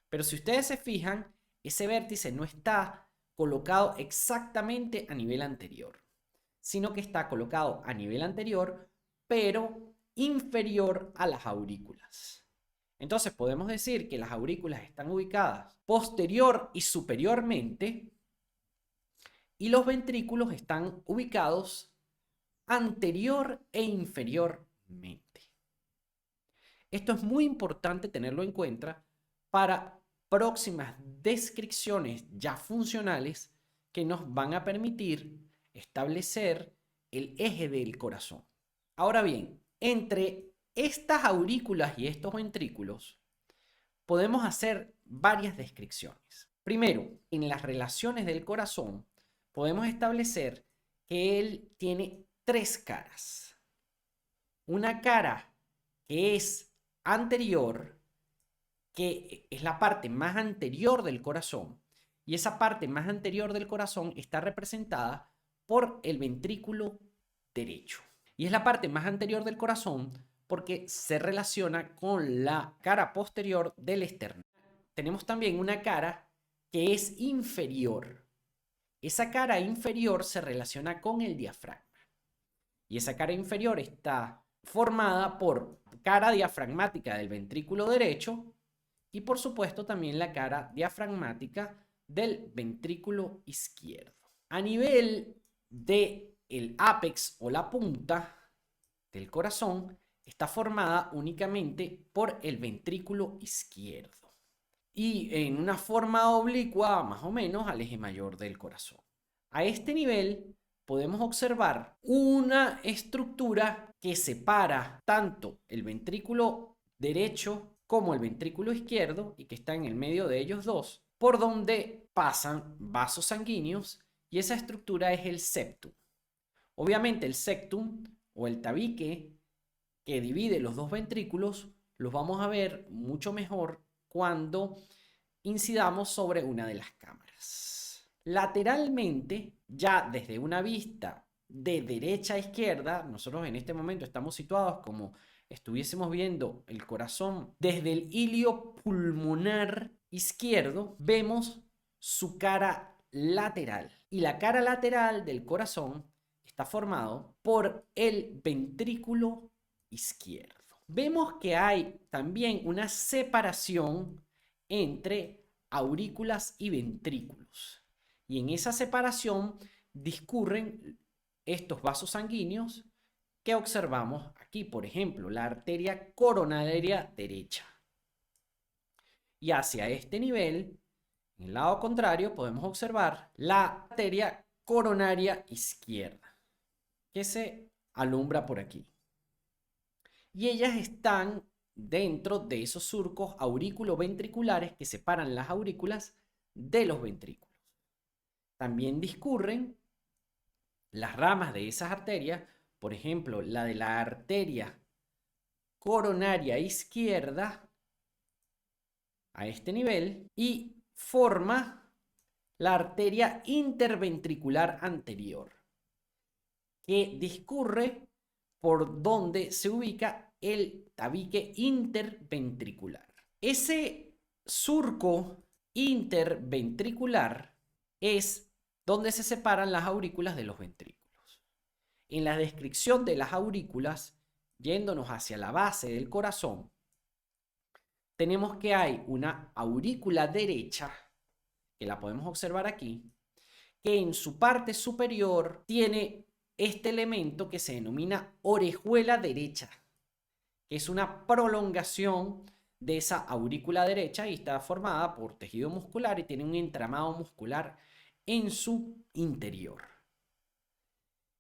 Pero si ustedes se fijan, ese vértice no está colocado exactamente a nivel anterior, sino que está colocado a nivel anterior, pero inferior a las aurículas. Entonces podemos decir que las aurículas están ubicadas posterior y superiormente y los ventrículos están ubicados anterior e inferiormente. Esto es muy importante tenerlo en cuenta para próximas descripciones ya funcionales que nos van a permitir establecer el eje del corazón. Ahora bien, entre estas aurículas y estos ventrículos podemos hacer varias descripciones. Primero, en las relaciones del corazón podemos establecer que él tiene tres caras. una cara que es anterior, que es la parte más anterior del corazón, y esa parte más anterior del corazón está representada por el ventrículo derecho. Y es la parte más anterior del corazón porque se relaciona con la cara posterior del esternón. Tenemos también una cara que es inferior. Esa cara inferior se relaciona con el diafragma. Y esa cara inferior está formada por cara diafragmática del ventrículo derecho y por supuesto también la cara diafragmática del ventrículo izquierdo. A nivel de el ápex o la punta del corazón está formada únicamente por el ventrículo izquierdo y en una forma oblicua más o menos al eje mayor del corazón. A este nivel podemos observar una estructura que separa tanto el ventrículo derecho como el ventrículo izquierdo y que está en el medio de ellos dos, por donde pasan vasos sanguíneos, y esa estructura es el septum. Obviamente el septum o el tabique que divide los dos ventrículos los vamos a ver mucho mejor cuando incidamos sobre una de las cámaras. Lateralmente, ya desde una vista de derecha a izquierda, nosotros en este momento estamos situados como estuviésemos viendo el corazón desde el ilio pulmonar izquierdo, vemos su cara lateral. Y la cara lateral del corazón está formado por el ventrículo izquierdo. Vemos que hay también una separación entre aurículas y ventrículos. Y en esa separación discurren estos vasos sanguíneos que observamos aquí, por ejemplo, la arteria coronaria derecha. Y hacia este nivel, en el lado contrario, podemos observar la arteria coronaria izquierda, que se alumbra por aquí. Y ellas están dentro de esos surcos aurículo-ventriculares que separan las aurículas de los ventrículos. También discurren las ramas de esas arterias, por ejemplo, la de la arteria coronaria izquierda a este nivel y forma la arteria interventricular anterior, que discurre por donde se ubica el tabique interventricular. Ese surco interventricular es donde se separan las aurículas de los ventrículos. En la descripción de las aurículas, yéndonos hacia la base del corazón, tenemos que hay una aurícula derecha, que la podemos observar aquí, que en su parte superior tiene este elemento que se denomina orejuela derecha, que es una prolongación de esa aurícula derecha y está formada por tejido muscular y tiene un entramado muscular en su interior.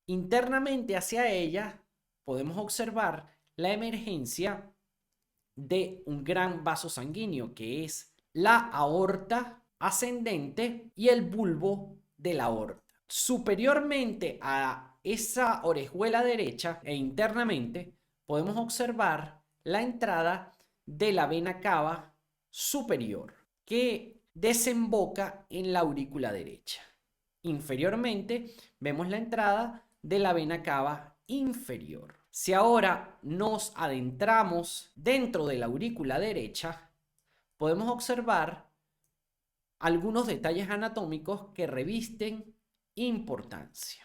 Internamente hacia ella podemos observar la emergencia de un gran vaso sanguíneo que es la aorta ascendente y el bulbo de la aorta. Superiormente a esa orejuela derecha e internamente podemos observar la entrada de la vena cava superior que desemboca en la aurícula derecha. Inferiormente vemos la entrada de la vena cava inferior. Si ahora nos adentramos dentro de la aurícula derecha, podemos observar algunos detalles anatómicos que revisten importancia.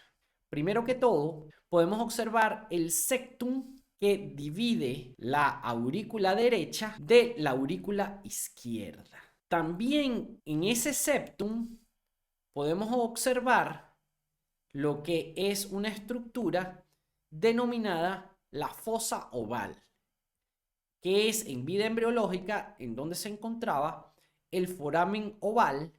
Primero que todo, podemos observar el septum que divide la aurícula derecha de la aurícula izquierda. También en ese septum podemos observar lo que es una estructura denominada la fosa oval, que es en vida embriológica en donde se encontraba el foramen oval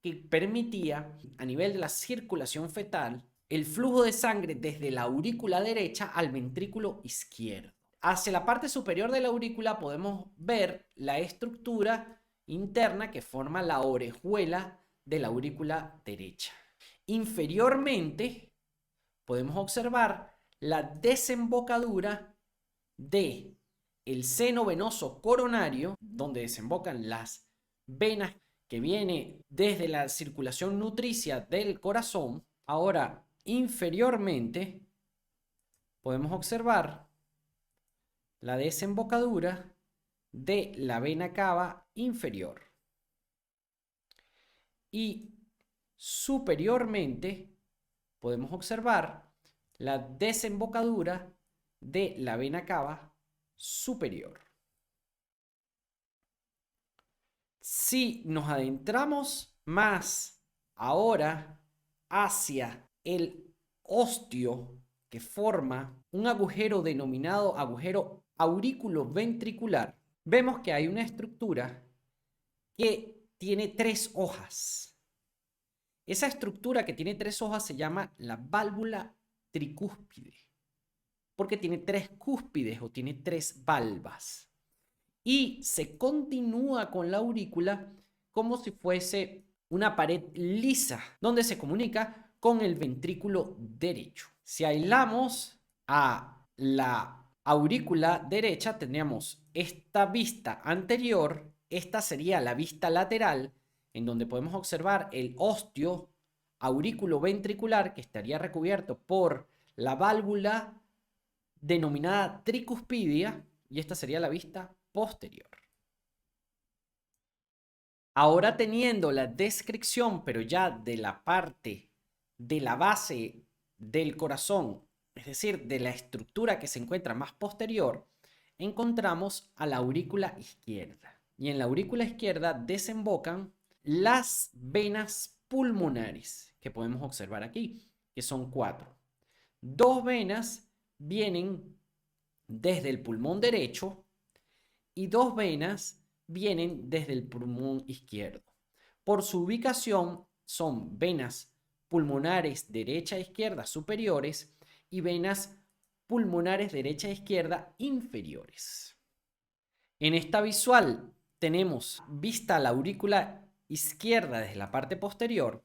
que permitía a nivel de la circulación fetal el flujo de sangre desde la aurícula derecha al ventrículo izquierdo. Hacia la parte superior de la aurícula podemos ver la estructura interna que forma la orejuela de la aurícula derecha. Inferiormente podemos observar la desembocadura de el seno venoso coronario, donde desembocan las venas que viene desde la circulación nutricia del corazón. Ahora, inferiormente, podemos observar la desembocadura de la vena cava inferior. Y superiormente podemos observar la desembocadura de la vena cava superior. Si nos adentramos más ahora hacia el osteo que forma un agujero denominado agujero aurículo-ventricular, vemos que hay una estructura que tiene 3 hojas. Esa estructura que tiene 3 hojas se llama la válvula tricúspide, porque tiene 3 cúspides o tiene 3 valvas. Y se continúa con la aurícula como si fuese una pared lisa, donde se comunica con el ventrículo derecho. Si aislamos a la aurícula derecha, tendríamos esta vista anterior, esta sería la vista lateral, en donde podemos observar el osteo aurículo ventricular que estaría recubierto por la válvula denominada tricuspidia, y esta sería la vista posterior. Ahora teniendo la descripción, pero ya de la parte de la base del corazón, es decir, de la estructura que se encuentra más posterior, encontramos a la aurícula izquierda. Y en la aurícula izquierda desembocan las venas pulmonares que podemos observar aquí, que son 4. 2 venas vienen desde el pulmón derecho y 2 venas vienen desde el pulmón izquierdo. Por su ubicación son venas pulmonares derecha e izquierda superiores y venas pulmonares derecha e izquierda inferiores. En esta visual tenemos vista la aurícula izquierda desde la parte posterior,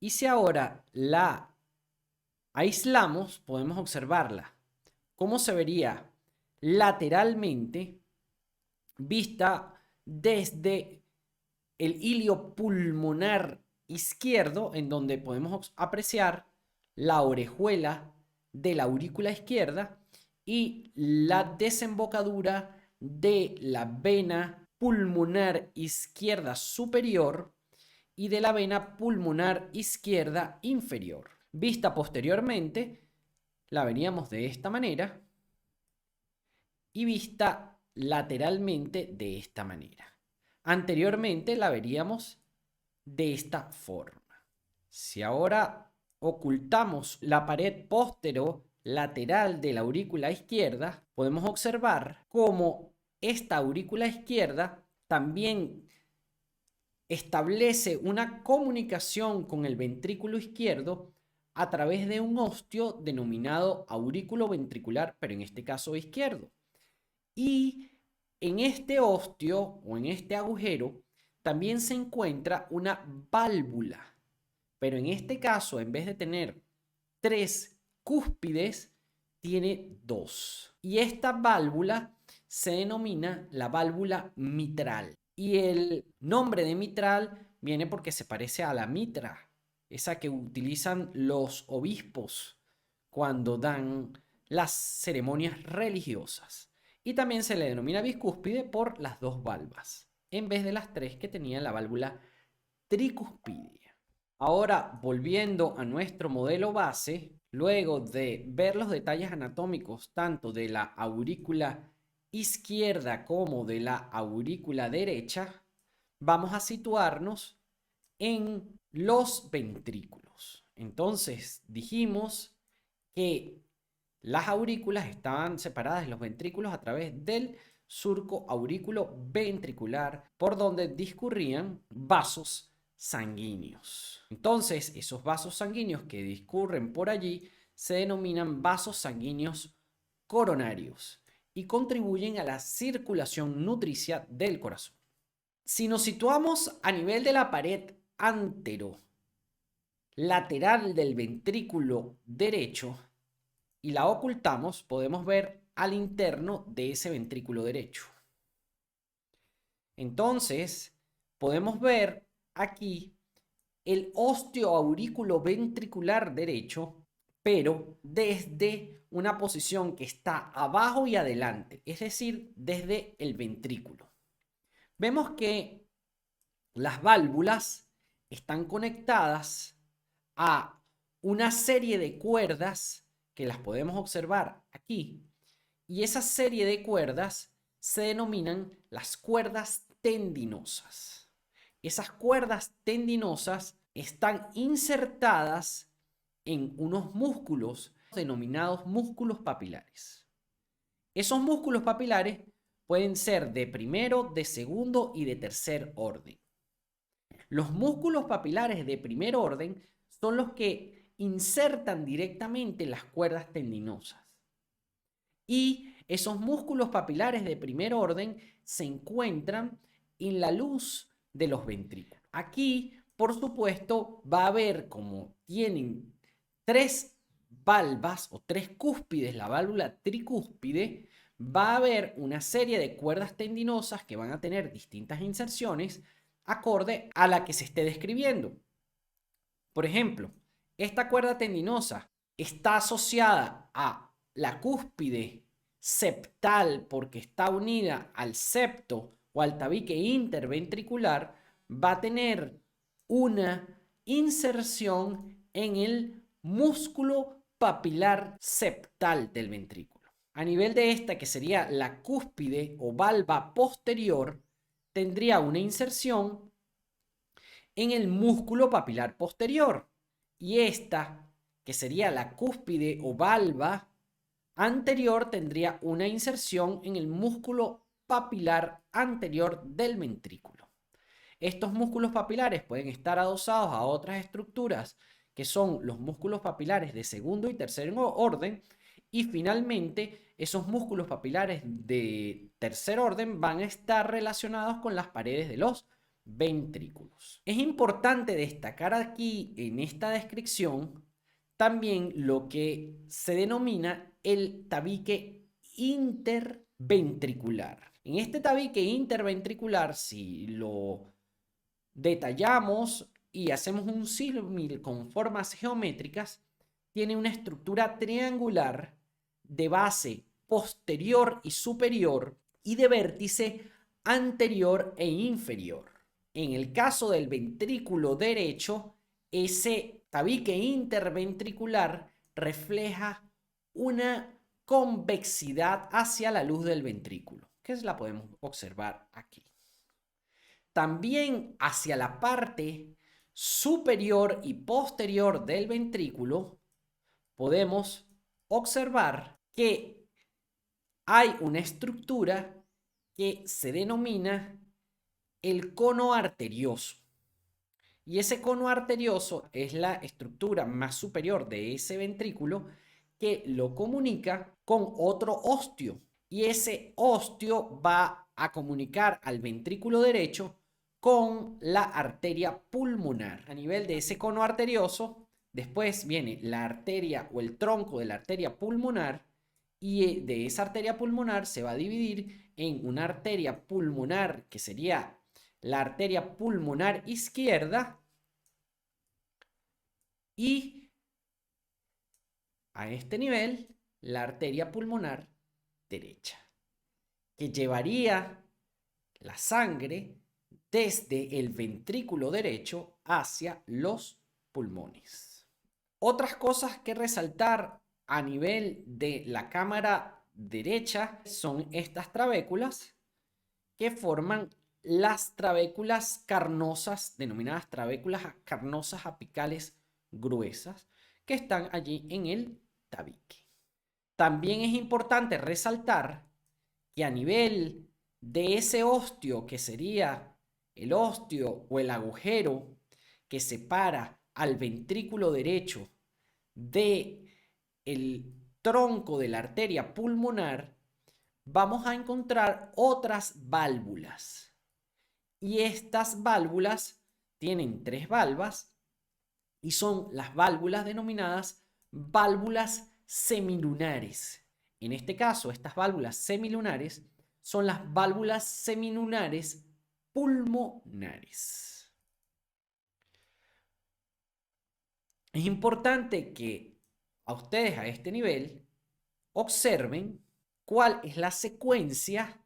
y si ahora la aislamos podemos observarla cómo se vería lateralmente vista desde el ilio pulmonar izquierdo, en donde podemos apreciar la orejuela de la aurícula izquierda y la desembocadura de la vena pulmonar izquierda superior y de la vena pulmonar izquierda inferior. Vista posteriormente, la veríamos de esta manera y vista lateralmente de esta manera. Anteriormente la veríamos de esta forma. Si ahora ocultamos la pared posterolateral de la aurícula izquierda, podemos observar cómo esta aurícula izquierda también establece una comunicación con el ventrículo izquierdo a través de un osteo denominado aurículo ventricular, pero en este caso izquierdo. Y en este osteo o en este agujero también se encuentra una válvula, pero en este caso, en vez de tener 3 cúspides, tiene 2. Y esta válvula se denomina la válvula mitral. Y el nombre de mitral viene porque se parece a la mitra, esa que utilizan los obispos cuando dan las ceremonias religiosas. Y también se le denomina bicúspide por las 2 valvas, en vez de las 3 que tenía la válvula tricuspidia. Ahora, volviendo a nuestro modelo base, luego de ver los detalles anatómicos tanto de la aurícula izquierda como de la aurícula derecha, vamos a situarnos en los ventrículos. Entonces, dijimos que las aurículas estaban separadas de los ventrículos a través del surco aurículo ventricular, por donde discurrían vasos sanguíneos. Entonces, esos vasos sanguíneos que discurren por allí se denominan vasos sanguíneos coronarios y contribuyen a la circulación nutricia del corazón. Si nos situamos a nivel de la pared anterolateral del ventrículo derecho y la ocultamos, podemos ver al interno de ese ventrículo derecho. Entonces, podemos ver aquí el osteoaurículo ventricular derecho, pero desde una posición que está abajo y adelante, es decir, desde el ventrículo. Vemos que las válvulas están conectadas a una serie de cuerdas que las podemos observar aquí, y esa serie de cuerdas se denominan las cuerdas tendinosas. Esas cuerdas tendinosas están insertadas en unos músculos denominados músculos papilares. Esos músculos papilares pueden ser de primero, de segundo y de tercer orden. Los músculos papilares de primer orden son los que insertan directamente las cuerdas tendinosas. Y esos músculos papilares de primer orden se encuentran en la luz de los ventrículos. Aquí, por supuesto, va a haber, como tienen tres valvas o tres cúspides, la válvula tricúspide, va a haber una serie de cuerdas tendinosas que van a tener distintas inserciones acorde a la que se esté describiendo. Por ejemplo, esta cuerda tendinosa está asociada a la cúspide septal porque está unida al septo o al tabique interventricular, va a tener una inserción en el músculo papilar septal del ventrículo. A nivel de esta, que sería la cúspide o valva posterior, tendría una inserción en el músculo papilar posterior. Y esta, que sería la cúspide o valva anterior, tendría una inserción en el músculo papilar anterior del ventrículo. Estos músculos papilares pueden estar adosados a otras estructuras que son los músculos papilares de segundo y tercer orden, y finalmente esos músculos papilares de tercer orden van a estar relacionados con las paredes de los ventrículos. Es importante destacar aquí en esta descripción también lo que se denomina el tabique interventricular. En este tabique interventricular, si lo detallamos y hacemos un símil con formas geométricas, tiene una estructura triangular de base posterior y superior y de vértice anterior e inferior. En el caso del ventrículo derecho, ese tabique interventricular refleja una convexidad hacia la luz del ventrículo, que la podemos observar aquí. También hacia la parte superior y posterior del ventrículo podemos observar que hay una estructura que se denomina el cono arterioso. Y ese cono arterioso es la estructura más superior de ese ventrículo que lo comunica con otro ósteo. Y ese ósteo va a comunicar al ventrículo derecho con la arteria pulmonar. A nivel de ese cono arterioso, después viene la arteria o el tronco de la arteria pulmonar, y de esa arteria pulmonar se va a dividir en una arteria pulmonar que sería la arteria pulmonar izquierda, y a este nivel la arteria pulmonar derecha, que llevaría la sangre desde el ventrículo derecho hacia los pulmones. Otras cosas que resaltar a nivel de la cámara derecha son estas trabéculas que forman las trabéculas carnosas, denominadas trabéculas carnosas apicales gruesas, que están allí en el tabique. También es importante resaltar que a nivel de ese ósteo, que sería el ósteo o el agujero que separa al ventrículo derecho de el tronco de la arteria pulmonar, vamos a encontrar otras válvulas. Y estas válvulas tienen tres valvas y son las válvulas denominadas válvulas semilunares. En este caso, estas válvulas semilunares son las válvulas semilunares pulmonares. Es importante que a ustedes a este nivel observen cuál es la secuencia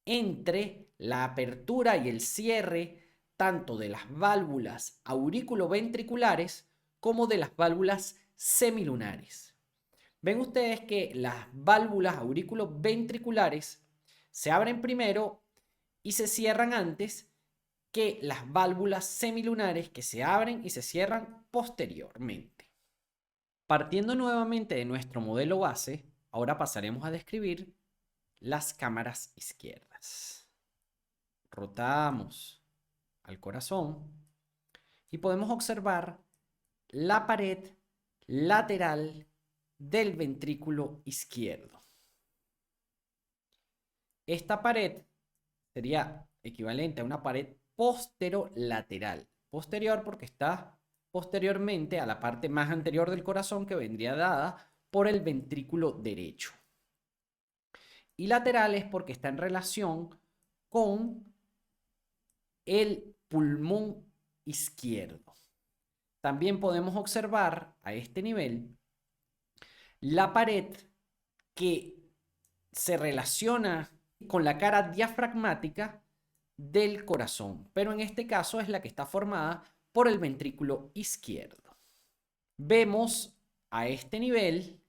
entre la apertura y el cierre tanto de las válvulas auriculoventriculares como de las válvulas semilunares. Ven ustedes que las válvulas auriculoventriculares se abren primero y se cierran antes que las válvulas semilunares, que se abren y se cierran posteriormente. Partiendo nuevamente de nuestro modelo base, ahora pasaremos a describir las cámaras izquierdas. Rotamos al corazón y podemos observar la pared lateral del ventrículo izquierdo. Esta pared sería equivalente a una pared posterolateral. Posterior porque está posteriormente a la parte más anterior del corazón, que vendría dada por el ventrículo derecho. Y lateral es porque está en relación con el pulmón izquierdo. También podemos observar a este nivel la pared que se relaciona con la cara diafragmática del corazón, pero en este caso es la que está formada por el ventrículo izquierdo. Vemos a este nivel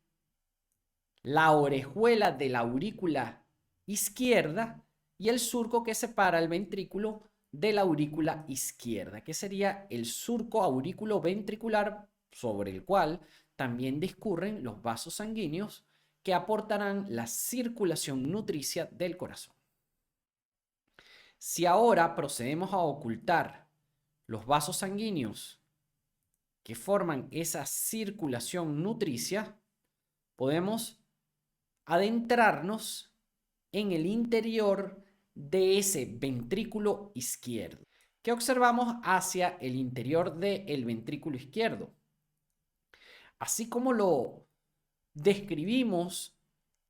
la orejuela de la aurícula izquierda y el surco que separa el ventrículo de la aurícula izquierda, que sería el surco auriculoventricular, sobre el cual también discurren los vasos sanguíneos que aportarán la circulación nutricia del corazón. Si ahora procedemos a ocultar los vasos sanguíneos que forman esa circulación nutricia, podemos adentrarnos en el interior de ese ventrículo izquierdo. ¿Qué observamos hacia el interior del ventrículo izquierdo? Así como lo describimos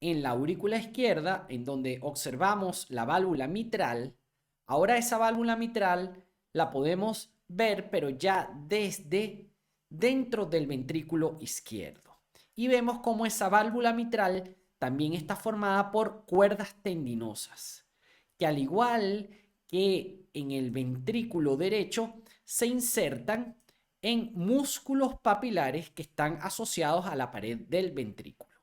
en la aurícula izquierda, en donde observamos la válvula mitral, ahora esa válvula mitral la podemos ver, pero ya desde dentro del ventrículo izquierdo. Y vemos cómo esa válvula mitral también está formada por cuerdas tendinosas, que al igual que en el ventrículo derecho, se insertan en músculos papilares que están asociados a la pared del ventrículo.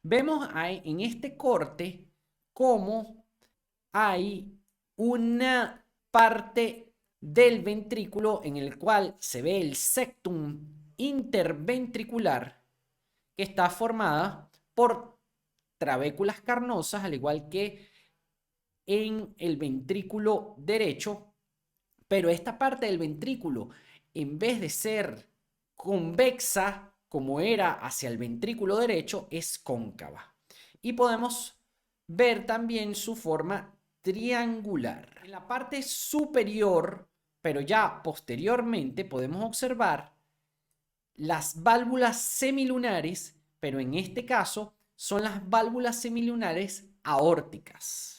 Vemos ahí, en este corte, cómo hay una parte del ventrículo en el cual se ve el septum interventricular, que está formada por trabéculas carnosas, al igual que en el ventrículo derecho, pero esta parte del ventrículo, en vez de ser convexa como era hacia el ventrículo derecho, es cóncava. Y podemos ver también su forma triangular. En la parte superior, pero ya posteriormente, podemos observar las válvulas semilunares, pero en este caso son las válvulas semilunares aórticas.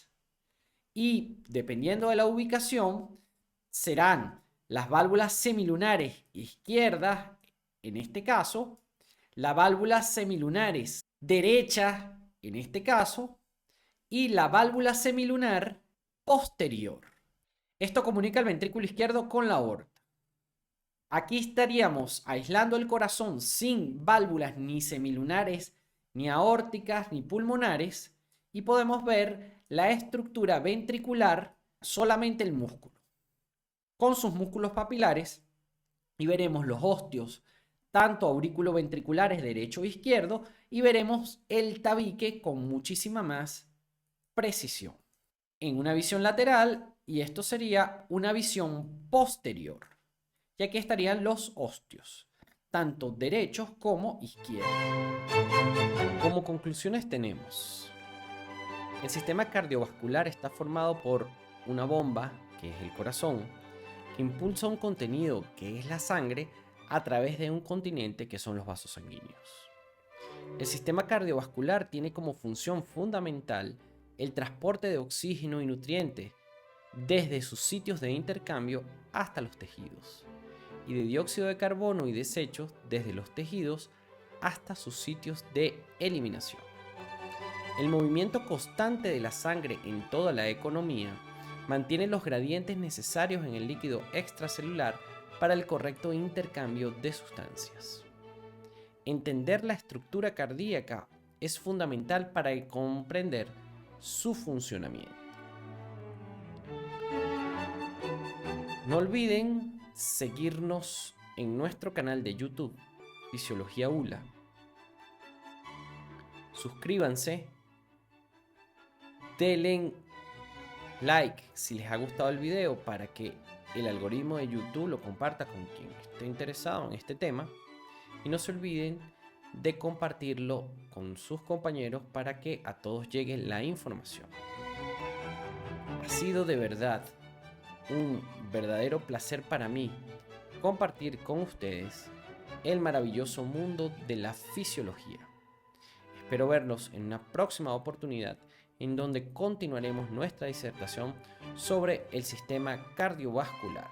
Y dependiendo de la ubicación, serán las válvulas semilunares izquierdas, en este caso, las válvulas semilunares derecha, en este caso, y la válvula semilunar posterior. Esto comunica el ventrículo izquierdo con la aorta. Aquí estaríamos aislando el corazón sin válvulas ni semilunares, ni aórticas, ni pulmonares, y podemos ver la estructura ventricular, solamente el músculo, con sus músculos papilares, y veremos los ostios, tanto auriculoventriculares derecho e izquierdo, y veremos el tabique con muchísima más precisión. En una visión lateral, y esto sería una visión posterior, ya que estarían los ostios, tanto derechos como izquierdos. Como conclusiones tenemos: el sistema cardiovascular está formado por una bomba, que es el corazón, que impulsa un contenido, que es la sangre, a través de un continente, que son los vasos sanguíneos. El sistema cardiovascular tiene como función fundamental el transporte de oxígeno y nutrientes desde sus sitios de intercambio hasta los tejidos, y de dióxido de carbono y desechos desde los tejidos hasta sus sitios de eliminación. El movimiento constante de la sangre en toda la economía mantiene los gradientes necesarios en el líquido extracelular para el correcto intercambio de sustancias. Entender la estructura cardíaca es fundamental para comprender su funcionamiento. No olviden seguirnos en nuestro canal de YouTube, Fisiología ULA. Suscríbanse, denle like si les ha gustado el video para que el algoritmo de YouTube lo comparta con quien esté interesado en este tema. Y no se olviden de compartirlo con sus compañeros para que a todos llegue la información. Ha sido de verdad un verdadero placer para mí compartir con ustedes el maravilloso mundo de la fisiología. Espero verlos en una próxima oportunidad en donde continuaremos nuestra disertación sobre el sistema cardiovascular.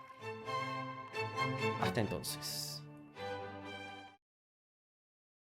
Hasta entonces.